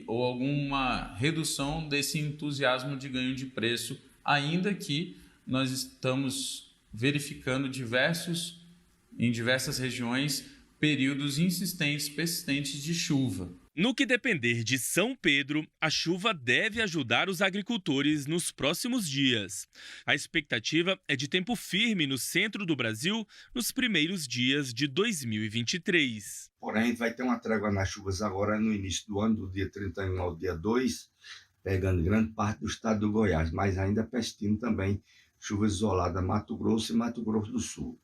ou alguma redução desse entusiasmo de ganho de preço, ainda que nós estamos verificando em diversas regiões períodos insistentes, persistentes de chuva. No que depender de São Pedro, a chuva deve ajudar os agricultores nos próximos dias. A expectativa é de tempo firme no centro do Brasil nos primeiros dias de 2023. Porém, a gente vai ter uma trégua nas chuvas agora no início do ano, do dia 31 ao dia 2, pegando grande parte do estado do Goiás, mas ainda persistindo também chuvas isoladas Mato Grosso e Mato Grosso do Sul.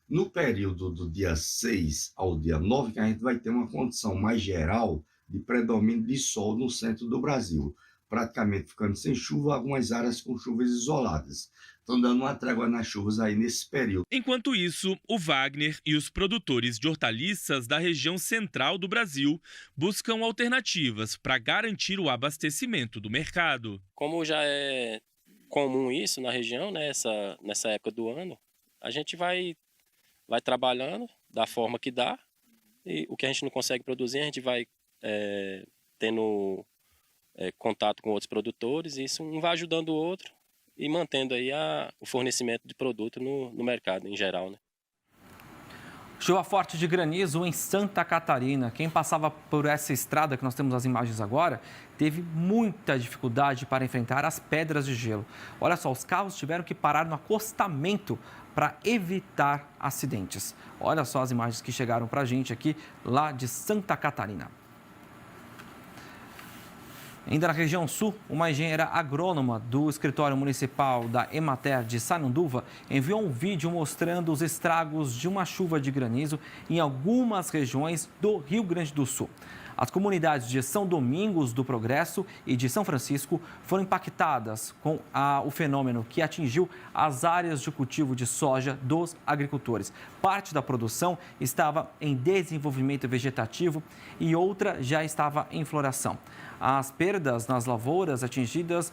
No período do dia 6 ao dia 9, que a gente vai ter uma condição mais geral de predomínio de sol no centro do Brasil, praticamente ficando sem chuva, algumas áreas com chuvas isoladas. Estão dando uma trégua nas chuvas aí nesse período. Enquanto isso, o Wagner e os produtores de hortaliças da região central do Brasil buscam alternativas para garantir o abastecimento do mercado. Como já é comum isso na região, né, nessa época do ano, a gente vai trabalhando da forma que dá, e o que a gente não consegue produzir, a gente vai tendo contato com outros produtores, e isso um vai ajudando o outro e mantendo aí o fornecimento de produto no mercado em geral, né? Chuva forte de granizo em Santa Catarina. Quem passava por essa estrada que nós temos as imagens agora, teve muita dificuldade para enfrentar as pedras de gelo. Olha só, os carros tiveram que parar no acostamento para evitar acidentes. Olha só as imagens que chegaram para a gente aqui, lá de Santa Catarina. Ainda na região sul, uma engenheira agrônoma do escritório municipal da Emater de Sananduva enviou um vídeo mostrando os estragos de uma chuva de granizo em algumas regiões do Rio Grande do Sul. As comunidades de São Domingos do Progresso e de São Francisco foram impactadas com o fenômeno que atingiu as áreas de cultivo de soja dos agricultores. Parte da produção estava em desenvolvimento vegetativo e outra já estava em floração. As perdas nas lavouras atingidas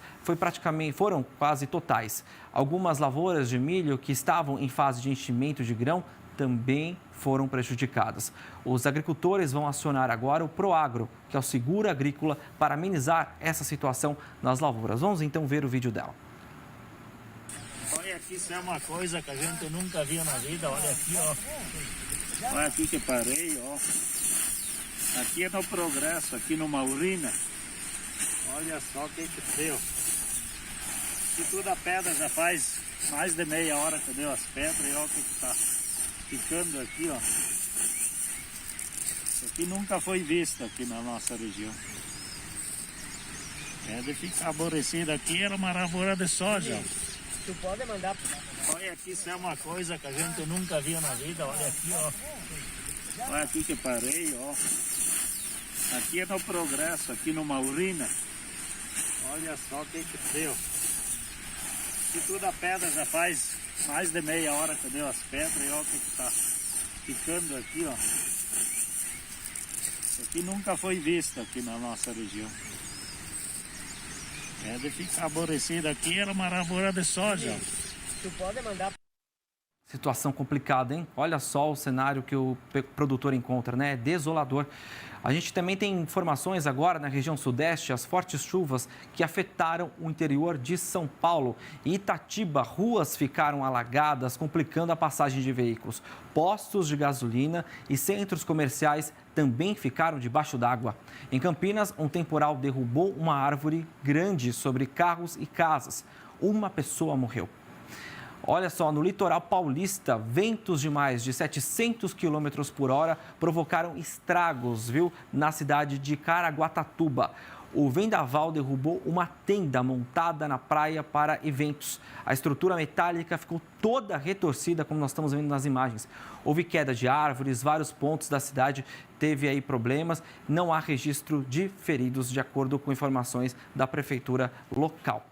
foram quase totais. Algumas lavouras de milho que estavam em fase de enchimento de grão também foram prejudicadas. Os agricultores vão acionar agora o Proagro, que é o seguro agrícola, para amenizar essa situação nas lavouras. Vamos então ver o vídeo dela. Olha aqui, isso é uma coisa que a gente nunca viu na vida. Olha aqui, ó. Olha aqui que parei, ó. Aqui é no Progresso, aqui no Maurina. Olha só o que deu. Aqui toda a pedra já faz mais de meia hora que deu as pedras e olha o que está ficando aqui, ó. Isso aqui nunca foi visto aqui na nossa região. É de ficar aborrecido aqui, era uma lavoura de soja. Tu pode mandar. Olha aqui, isso é uma coisa que a gente nunca viu na vida. Olha aqui, ó. Olha aqui que parei, ó. Aqui é no Progresso, aqui no Maurina. Olha só o que deu. Aqui toda a pedra já faz mais de meia hora que deu as pedras e olha o que está ficando aqui, ó. Isso aqui nunca foi visto aqui na nossa região. É de ficar aborrecido aqui, era uma lavoura de soja. Tu pode mandar. Situação complicada, hein? Olha só o cenário que o produtor encontra, né? É desolador. A gente também tem informações agora na região sudeste, as fortes chuvas que afetaram o interior de São Paulo. Em Itatiba, ruas ficaram alagadas, complicando a passagem de veículos. Postos de gasolina e centros comerciais também ficaram debaixo d'água. Em Campinas, um temporal derrubou uma árvore grande sobre carros e casas. Uma pessoa morreu. Olha só, no litoral paulista, ventos de mais de 700 km por hora provocaram estragos, viu, na cidade de Caraguatatuba. O vendaval derrubou uma tenda montada na praia para eventos. A estrutura metálica ficou toda retorcida, como nós estamos vendo nas imagens. Houve queda de árvores, vários pontos da cidade teve aí problemas. Não há registro de feridos, de acordo com informações da prefeitura local.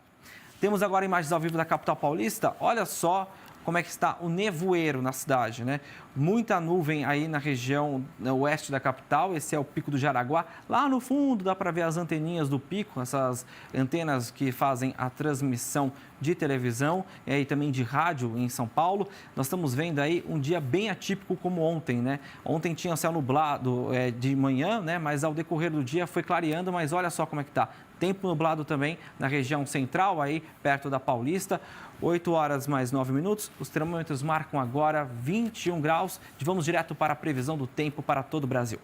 Temos agora imagens ao vivo da capital paulista. Olha só como é que está o nevoeiro na cidade, né? Muita nuvem aí na região oeste da capital. Esse é o Pico do Jaraguá. Lá no fundo dá para ver as anteninhas do pico, essas antenas que fazem a transmissão de televisão e também de rádio em São Paulo. Nós estamos vendo aí um dia bem atípico como ontem, né? Ontem tinha céu nublado de manhã, né? Mas ao decorrer do dia foi clareando, mas olha só como é que está. Tempo nublado também na região central, aí perto da Paulista. 8 horas mais 9 minutos. Os termômetros marcam agora 21 graus. Vamos direto para a previsão do tempo para todo o Brasil.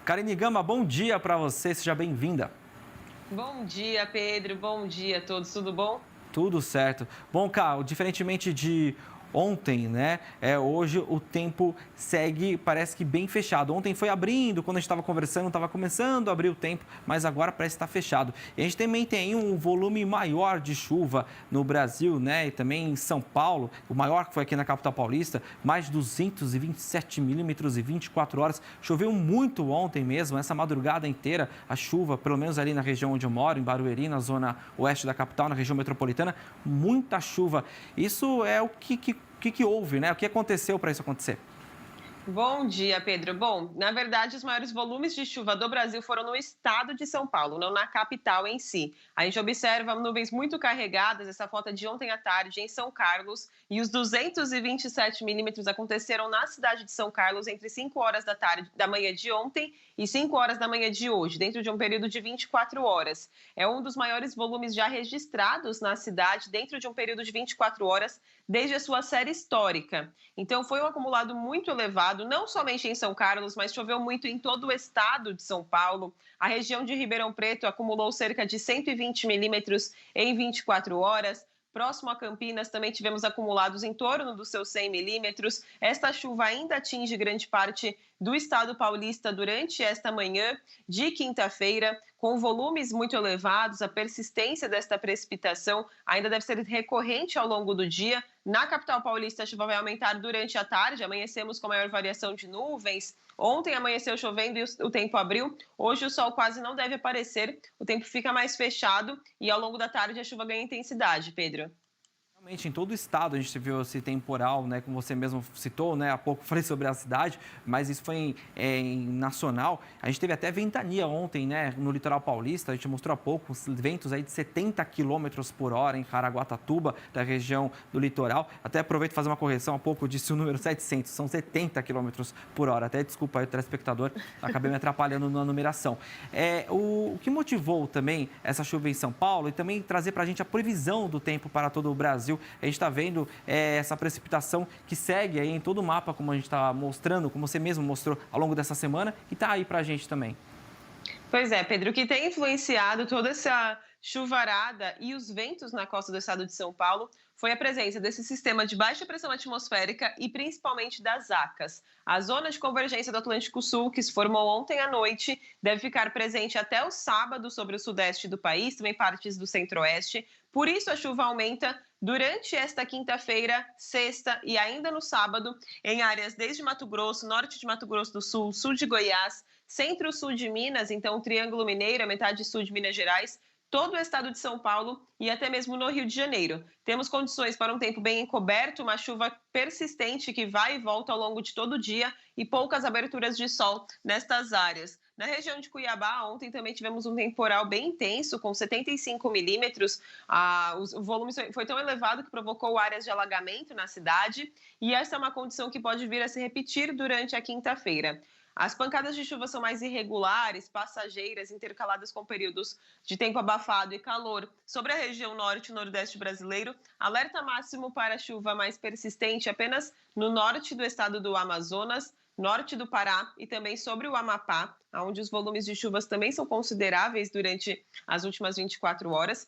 Karine Gama, bom dia para você. Seja bem-vinda. Bom dia, Pedro. Bom dia a todos. Tudo bom? Tudo certo. Bom, Carl, diferentemente de ontem, né? Hoje o tempo segue, parece que bem fechado. Ontem foi abrindo, quando a gente estava conversando, estava começando a abrir o tempo, mas agora parece estar fechado. E a gente também tem um volume maior de chuva no Brasil, né? E também em São Paulo, o maior que foi aqui na capital paulista, mais de 227 milímetros em 24 horas. Choveu muito ontem mesmo, essa madrugada inteira, a chuva, pelo menos ali na região onde eu moro, em Barueri, na zona oeste da capital, na região metropolitana, muita chuva. Isso é o que houve, né? O que aconteceu para isso acontecer? Bom dia, Pedro. Bom, na verdade, os maiores volumes de chuva do Brasil foram no estado de São Paulo, não na capital em si. A gente observa nuvens muito carregadas, essa foto é de ontem à tarde em São Carlos, e os 227 milímetros aconteceram na cidade de São Carlos entre 5 horas da manhã de ontem e 5 horas da manhã de hoje, dentro de um período de 24 horas. É um dos maiores volumes já registrados na cidade dentro de um período de 24 horas desde a sua série histórica. Então, foi um acumulado muito elevado, não somente em São Carlos, mas choveu muito em todo o estado de São Paulo. A região de Ribeirão Preto acumulou cerca de 120 milímetros em 24 horas. Próximo a Campinas, também tivemos acumulados em torno dos seus 100 milímetros. Esta chuva ainda atinge grande parte do estado paulista durante esta manhã de quinta-feira, com volumes muito elevados. A persistência desta precipitação ainda deve ser recorrente ao longo do dia. Na capital paulista, a chuva vai aumentar durante a tarde. Amanhecemos com maior variação de nuvens. Ontem amanheceu chovendo e o tempo abriu. Hoje o sol quase não deve aparecer. O tempo fica mais fechado e ao longo da tarde a chuva ganha intensidade, Pedro. Realmente, em todo o estado a gente viu esse temporal, né, como você mesmo citou, né, há pouco falei sobre a cidade, mas isso foi em nacional. A gente teve até ventania ontem, né, no litoral paulista, a gente mostrou há pouco, os ventos aí de 70 km por hora em Caraguatatuba, da região do litoral. Até aproveito para fazer uma correção, há pouco disse o número 700, são 70 km por hora. Até desculpa aí o telespectador, acabei me atrapalhando na numeração. O que motivou também essa chuva em São Paulo e também trazer para a gente a previsão do tempo para todo o Brasil. A gente está vendo essa precipitação que segue aí em todo o mapa, como a gente está mostrando, como você mesmo mostrou ao longo dessa semana, e está aí para a gente também. Pois é, Pedro, o que tem influenciado toda essa chuvarada e os ventos na costa do estado de São Paulo foi a presença desse sistema de baixa pressão atmosférica e principalmente das ACAS. A zona de convergência do Atlântico Sul, que se formou ontem à noite, deve ficar presente até o sábado sobre o sudeste do país, também partes do centro-oeste. Por isso, a chuva aumenta durante esta quinta-feira, sexta e ainda no sábado, em áreas desde Mato Grosso, norte de Mato Grosso do Sul, sul de Goiás, centro-sul de Minas, então o Triângulo Mineiro, a metade sul de Minas Gerais, todo o estado de São Paulo e até mesmo no Rio de Janeiro. Temos condições para um tempo bem encoberto, uma chuva persistente que vai e volta ao longo de todo o dia e poucas aberturas de sol nestas áreas. Na região de Cuiabá, ontem também tivemos um temporal bem intenso, com 75 milímetros. O volume foi tão elevado que provocou áreas de alagamento na cidade. E essa é uma condição que pode vir a se repetir durante a quinta-feira. As pancadas de chuva são mais irregulares, passageiras, intercaladas com períodos de tempo abafado e calor. Sobre a região norte e nordeste brasileiro, alerta máximo para chuva mais persistente apenas no norte do estado do Amazonas, norte do Pará e também sobre o Amapá, onde os volumes de chuvas também são consideráveis durante as últimas 24 horas.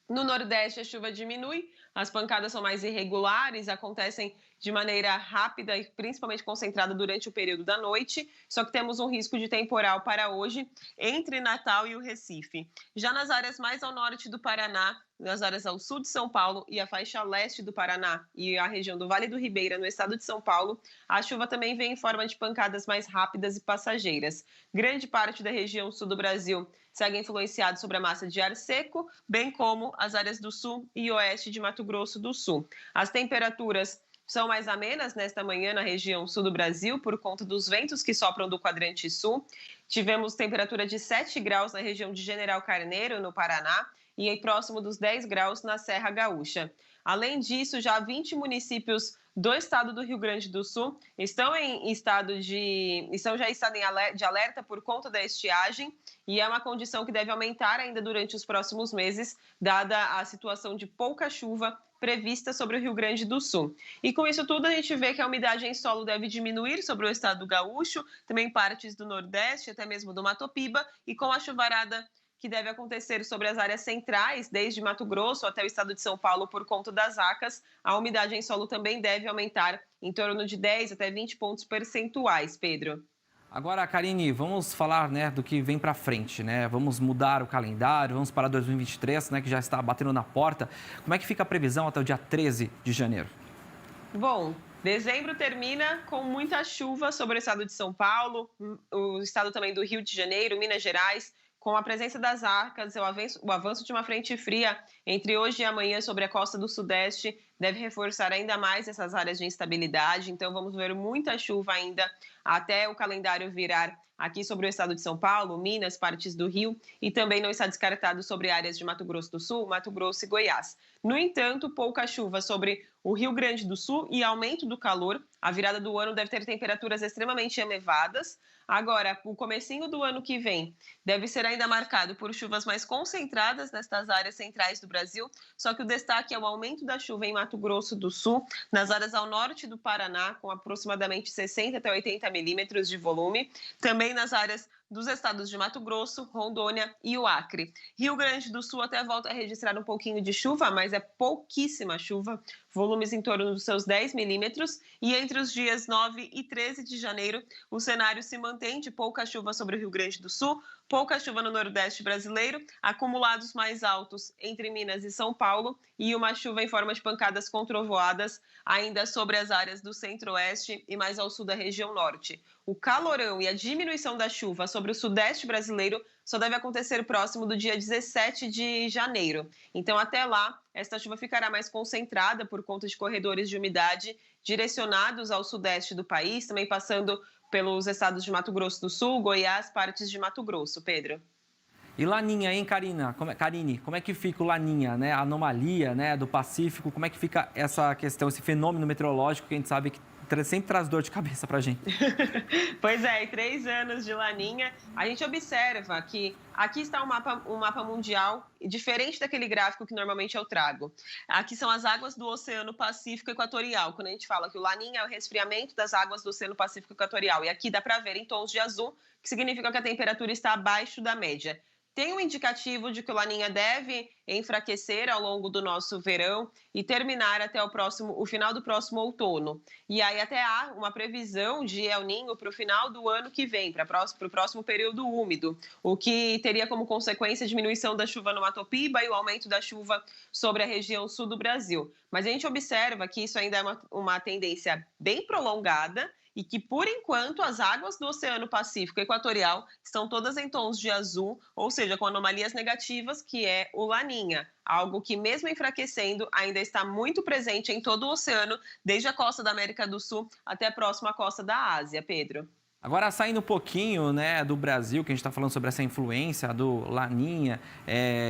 No Nordeste, a chuva diminui, as pancadas são mais irregulares, acontecem de maneira rápida e principalmente concentrada durante o período da noite, só que temos um risco de temporal para hoje entre Natal e o Recife. Já nas áreas mais ao norte do Paraná, nas áreas ao sul de São Paulo e a faixa leste do Paraná e a região do Vale do Ribeira, no estado de São Paulo, a chuva também vem em forma de pancadas mais rápidas e passageiras. Grande parte da região sul do Brasil segue influenciado sobre a massa de ar seco, bem como as áreas do sul e oeste de Mato Grosso do Sul. As temperaturas são mais amenas nesta manhã na região sul do Brasil por conta dos ventos que sopram do quadrante sul. Tivemos temperatura de 7 graus na região de General Carneiro, no Paraná, e aí próximo dos 10 graus na Serra Gaúcha. Além disso, já 20 municípios do estado do Rio Grande do Sul estão já em estado de alerta por conta da estiagem, e é uma condição que deve aumentar ainda durante os próximos meses, dada a situação de pouca chuva prevista sobre o Rio Grande do Sul. E com isso tudo, a gente vê que a umidade em solo deve diminuir sobre o estado gaúcho, também partes do Nordeste, até mesmo do Mato Piba, e com a chuvarada que deve acontecer sobre as áreas centrais, desde Mato Grosso até o estado de São Paulo, por conta das ACAS, a umidade em solo também deve aumentar em torno de 10 até 20 pontos percentuais, Pedro. Agora, Karine, vamos falar, né, do que vem para frente, né? Vamos mudar o calendário, vamos para 2023, né, que já está batendo na porta. Como é que fica a previsão até o dia 13 de janeiro? Bom, dezembro termina com muita chuva sobre o estado de São Paulo, o estado também do Rio de Janeiro, Minas Gerais, com a presença das ACAS, o avanço de uma frente fria entre hoje e amanhã sobre a costa do Sudeste, deve reforçar ainda mais essas áreas de instabilidade. Então, vamos ver muita chuva ainda até o calendário virar aqui sobre o estado de São Paulo, Minas, partes do Rio, e também não está descartado sobre áreas de Mato Grosso do Sul, Mato Grosso e Goiás. No entanto, pouca chuva sobre o Rio Grande do Sul e aumento do calor. A virada do ano deve ter temperaturas extremamente elevadas. Agora, o comecinho do ano que vem deve ser ainda marcado por chuvas mais concentradas nestas áreas centrais do Brasil, só que o destaque é o aumento da chuva em Mato Grosso do Sul, nas áreas ao norte do Paraná, com aproximadamente 60 até 80 milímetros de volume, também nas áreas dos estados de Mato Grosso, Rondônia e o Acre. Rio Grande do Sul até volta a registrar um pouquinho de chuva, mas é pouquíssima chuva, volumes em torno dos seus 10 milímetros. E entre os dias 9 e 13 de janeiro, o cenário se mantém de pouca chuva sobre o Rio Grande do Sul, pouca chuva no Nordeste brasileiro, acumulados mais altos entre Minas e São Paulo e uma chuva em forma de pancadas com trovoadas ainda sobre as áreas do Centro-Oeste e mais ao sul da região Norte. O calorão e a diminuição da chuva sobre o Sudeste brasileiro só deve acontecer próximo do dia 17 de janeiro. Então, até lá, esta chuva ficará mais concentrada por conta de corredores de umidade direcionados ao sudeste do país, também passando pelos estados de Mato Grosso do Sul, Goiás, partes de Mato Grosso. Pedro. E Laninha, hein, Karine? Como é que fica o Laninha, né? A anomalia, né, do Pacífico, como é que fica essa questão, esse fenômeno meteorológico que a gente sabe que sempre traz dor de cabeça pra gente? Pois é, em 3 anos de Laninha, a gente observa que aqui está um mapa mundial, diferente daquele gráfico que normalmente eu trago. Aqui são as águas do Oceano Pacífico Equatorial, quando a gente fala que o Laninha é o resfriamento das águas do Oceano Pacífico Equatorial. E aqui dá para ver em tons de azul, que significa que a temperatura está abaixo da média. Tem um indicativo de que o Laninha deve enfraquecer ao longo do nosso verão e terminar até o final do próximo outono. E aí até há uma previsão de El Niño para o final do ano que vem, para o próximo período úmido, o que teria como consequência a diminuição da chuva no Mato Piba e o aumento da chuva sobre a região sul do Brasil. Mas a gente observa que isso ainda é uma tendência bem prolongada, e que, por enquanto, as águas do Oceano Pacífico Equatorial estão todas em tons de azul, ou seja, com anomalias negativas, que é o Laninha, algo que, mesmo enfraquecendo, ainda está muito presente em todo o oceano, desde a costa da América do Sul até a próxima costa da Ásia. Pedro. Agora, saindo um pouquinho, né, do Brasil, que a gente está falando sobre essa influência do Laninha,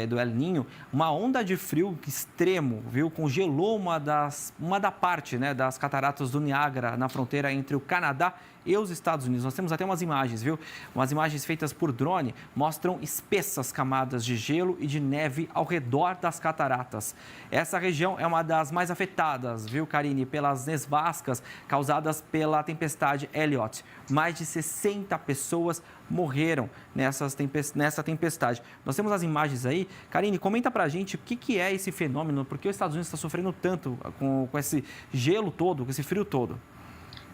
do El Niño, uma onda de frio extremo, viu, congelou uma da parte, né, das cataratas do Niágara, na fronteira entre o Canadá e os Estados Unidos. Nós temos até umas imagens, viu? Umas imagens feitas por drone mostram espessas camadas de gelo e de neve ao redor das cataratas. Essa região é uma das mais afetadas, viu, Karine, pelas nevascas causadas pela tempestade Elliott. Mais de 60 pessoas morreram nessa tempestade. Nós temos as imagens aí. Karine, comenta pra gente o que é esse fenômeno, porque os Estados Unidos está sofrendo tanto com esse gelo todo, com esse frio todo.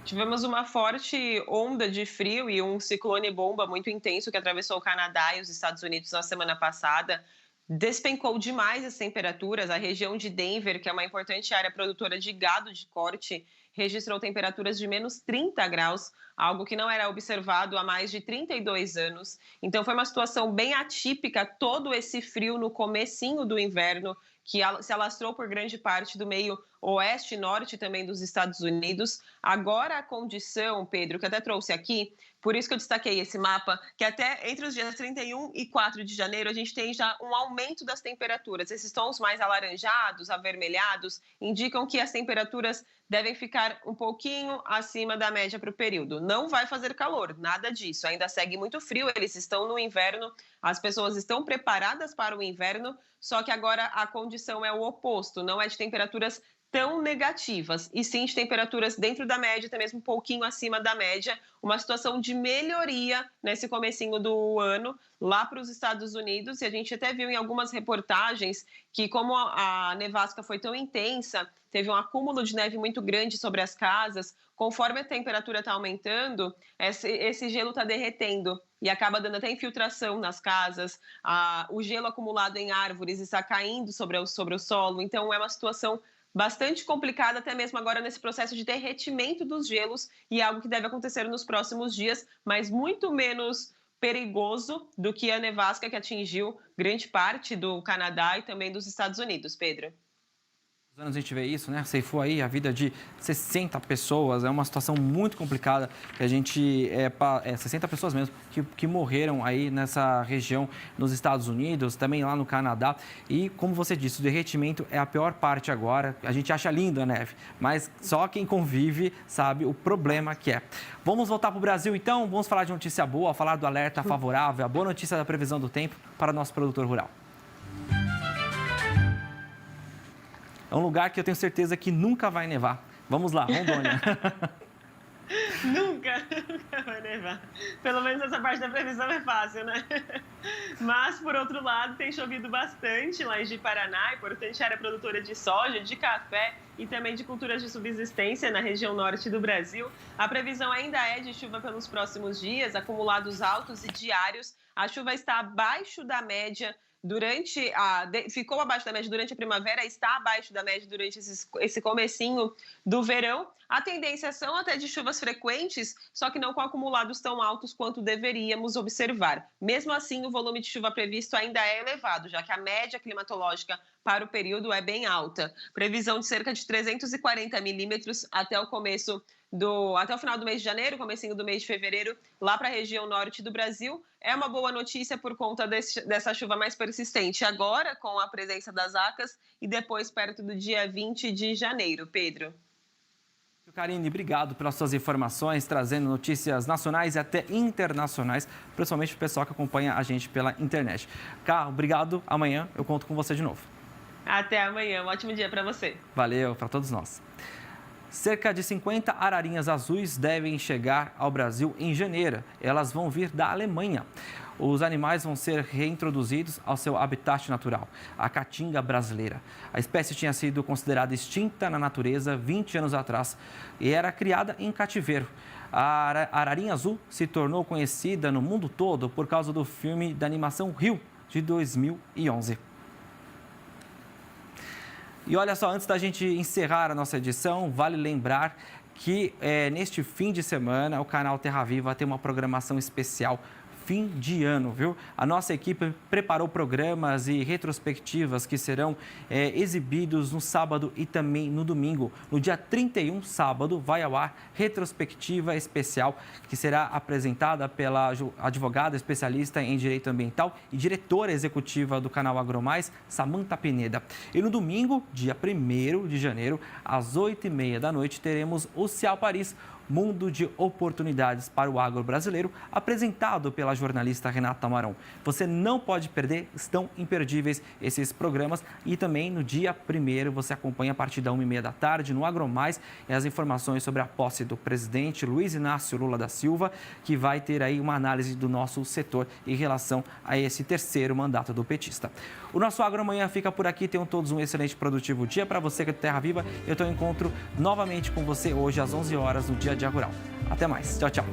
Tivemos uma forte onda de frio e um ciclone-bomba muito intenso que atravessou o Canadá e os Estados Unidos na semana passada. Despencou demais as temperaturas. A região de Denver, que é uma importante área produtora de gado de corte, registrou temperaturas de menos 30 graus, algo que não era observado há mais de 32 anos. Então foi uma situação bem atípica, todo esse frio no comecinho do inverno, que se alastrou por grande parte do meio oeste e norte também dos Estados Unidos. Agora a condição, Pedro, que até trouxe aqui, por isso que eu destaquei esse mapa, que até entre os dias 31 e 4 de janeiro a gente tem já um aumento das temperaturas. Esses tons mais alaranjados, avermelhados, indicam que as temperaturas devem ficar um pouquinho acima da média para o período. Não vai fazer calor, nada disso. Ainda segue muito frio, eles estão no inverno, as pessoas estão preparadas para o inverno, só que agora a condição é o oposto, não é de temperaturas tão negativas, e sim de temperaturas dentro da média, até mesmo um pouquinho acima da média, uma situação de melhoria nesse comecinho do ano lá para os Estados Unidos, e a gente até viu em algumas reportagens que, como a nevasca foi tão intensa, teve um acúmulo de neve muito grande sobre as casas, conforme a temperatura está aumentando, esse gelo está derretendo e acaba dando até infiltração nas casas, o gelo acumulado em árvores está caindo sobre o solo, então é uma situação bastante complicada, até mesmo agora nesse processo de derretimento dos gelos, e algo que deve acontecer nos próximos dias, mas muito menos perigoso do que a nevasca que atingiu grande parte do Canadá e também dos Estados Unidos. Pedro. anos a gente vê isso, né? Ceifou aí a vida de 60 pessoas, é uma situação muito complicada que a gente, 60 pessoas mesmo, que morreram aí nessa região nos Estados Unidos, também lá no Canadá. E como você disse, o derretimento é a pior parte agora. A gente acha lindo a neve, mas só quem convive sabe o problema que é. Vamos voltar para o Brasil então, vamos falar de notícia boa, falar do alerta favorável, a boa notícia da previsão do tempo para o nosso produtor rural. É um lugar que eu tenho certeza que nunca vai nevar. Vamos lá, Rondônia. Nunca vai nevar. Pelo menos essa parte da previsão é fácil, né? Mas, por outro lado, tem chovido bastante lá em Paraná, importante área produtora de soja, de café e também de culturas de subsistência na região norte do Brasil. A previsão ainda é de chuva pelos próximos dias, acumulados altos e diários. A chuva está abaixo da média ficou abaixo da média durante a primavera, está abaixo da média durante esse comecinho do verão. A tendência são até de chuvas frequentes, só que não com acumulados tão altos quanto deveríamos observar. Mesmo assim, o volume de chuva previsto ainda é elevado, já que a média climatológica para o período é bem alta. Previsão de cerca de 340 milímetros até o final do mês de janeiro, comecinho do mês de fevereiro, lá para a região norte do Brasil. É uma boa notícia por conta dessa chuva mais persistente agora, com a presença das acas, e depois perto do dia 20 de janeiro. Pedro. Karine, obrigado pelas suas informações, trazendo notícias nacionais e até internacionais, principalmente para o pessoal que acompanha a gente pela internet. Carlos, obrigado. Amanhã eu conto com você de novo. Até amanhã. Um ótimo dia para você. Valeu, para todos nós. Cerca de 50 ararinhas azuis devem chegar ao Brasil em janeiro. Elas vão vir da Alemanha. Os animais vão ser reintroduzidos ao seu habitat natural, a caatinga brasileira. A espécie tinha sido considerada extinta na natureza 20 anos atrás e era criada em cativeiro. A ararinha azul se tornou conhecida no mundo todo por causa do filme da animação Rio, de 2011. E olha só, antes da gente encerrar a nossa edição, vale lembrar que neste fim de semana o canal Terra Viva tem uma programação especial fim de ano, viu? A nossa equipe preparou programas e retrospectivas que serão exibidos no sábado e também no domingo. No dia 31, sábado, vai ao ar retrospectiva especial que será apresentada pela advogada especialista em direito ambiental e diretora executiva do canal AgroMais, Samanta Pineda. E no domingo, dia 1º de janeiro, às 8h30 da noite, teremos o Cial Paris, Mundo de Oportunidades para o Agro Brasileiro, apresentado pela jornalista Renata Marão. Você não pode perder, estão imperdíveis esses programas. E também no dia 1º você acompanha a partir da 1h30 da tarde no AgroMais as informações sobre a posse do presidente Luiz Inácio Lula da Silva, que vai ter aí uma análise do nosso setor em relação a esse terceiro mandato do petista. O nosso Agro Amanhã fica por aqui. Tenham todos um excelente e produtivo dia. Para você que é do Terra Viva, eu encontro novamente com você hoje às 11 horas no Dia a Dia Rural. Até mais. Tchau, tchau.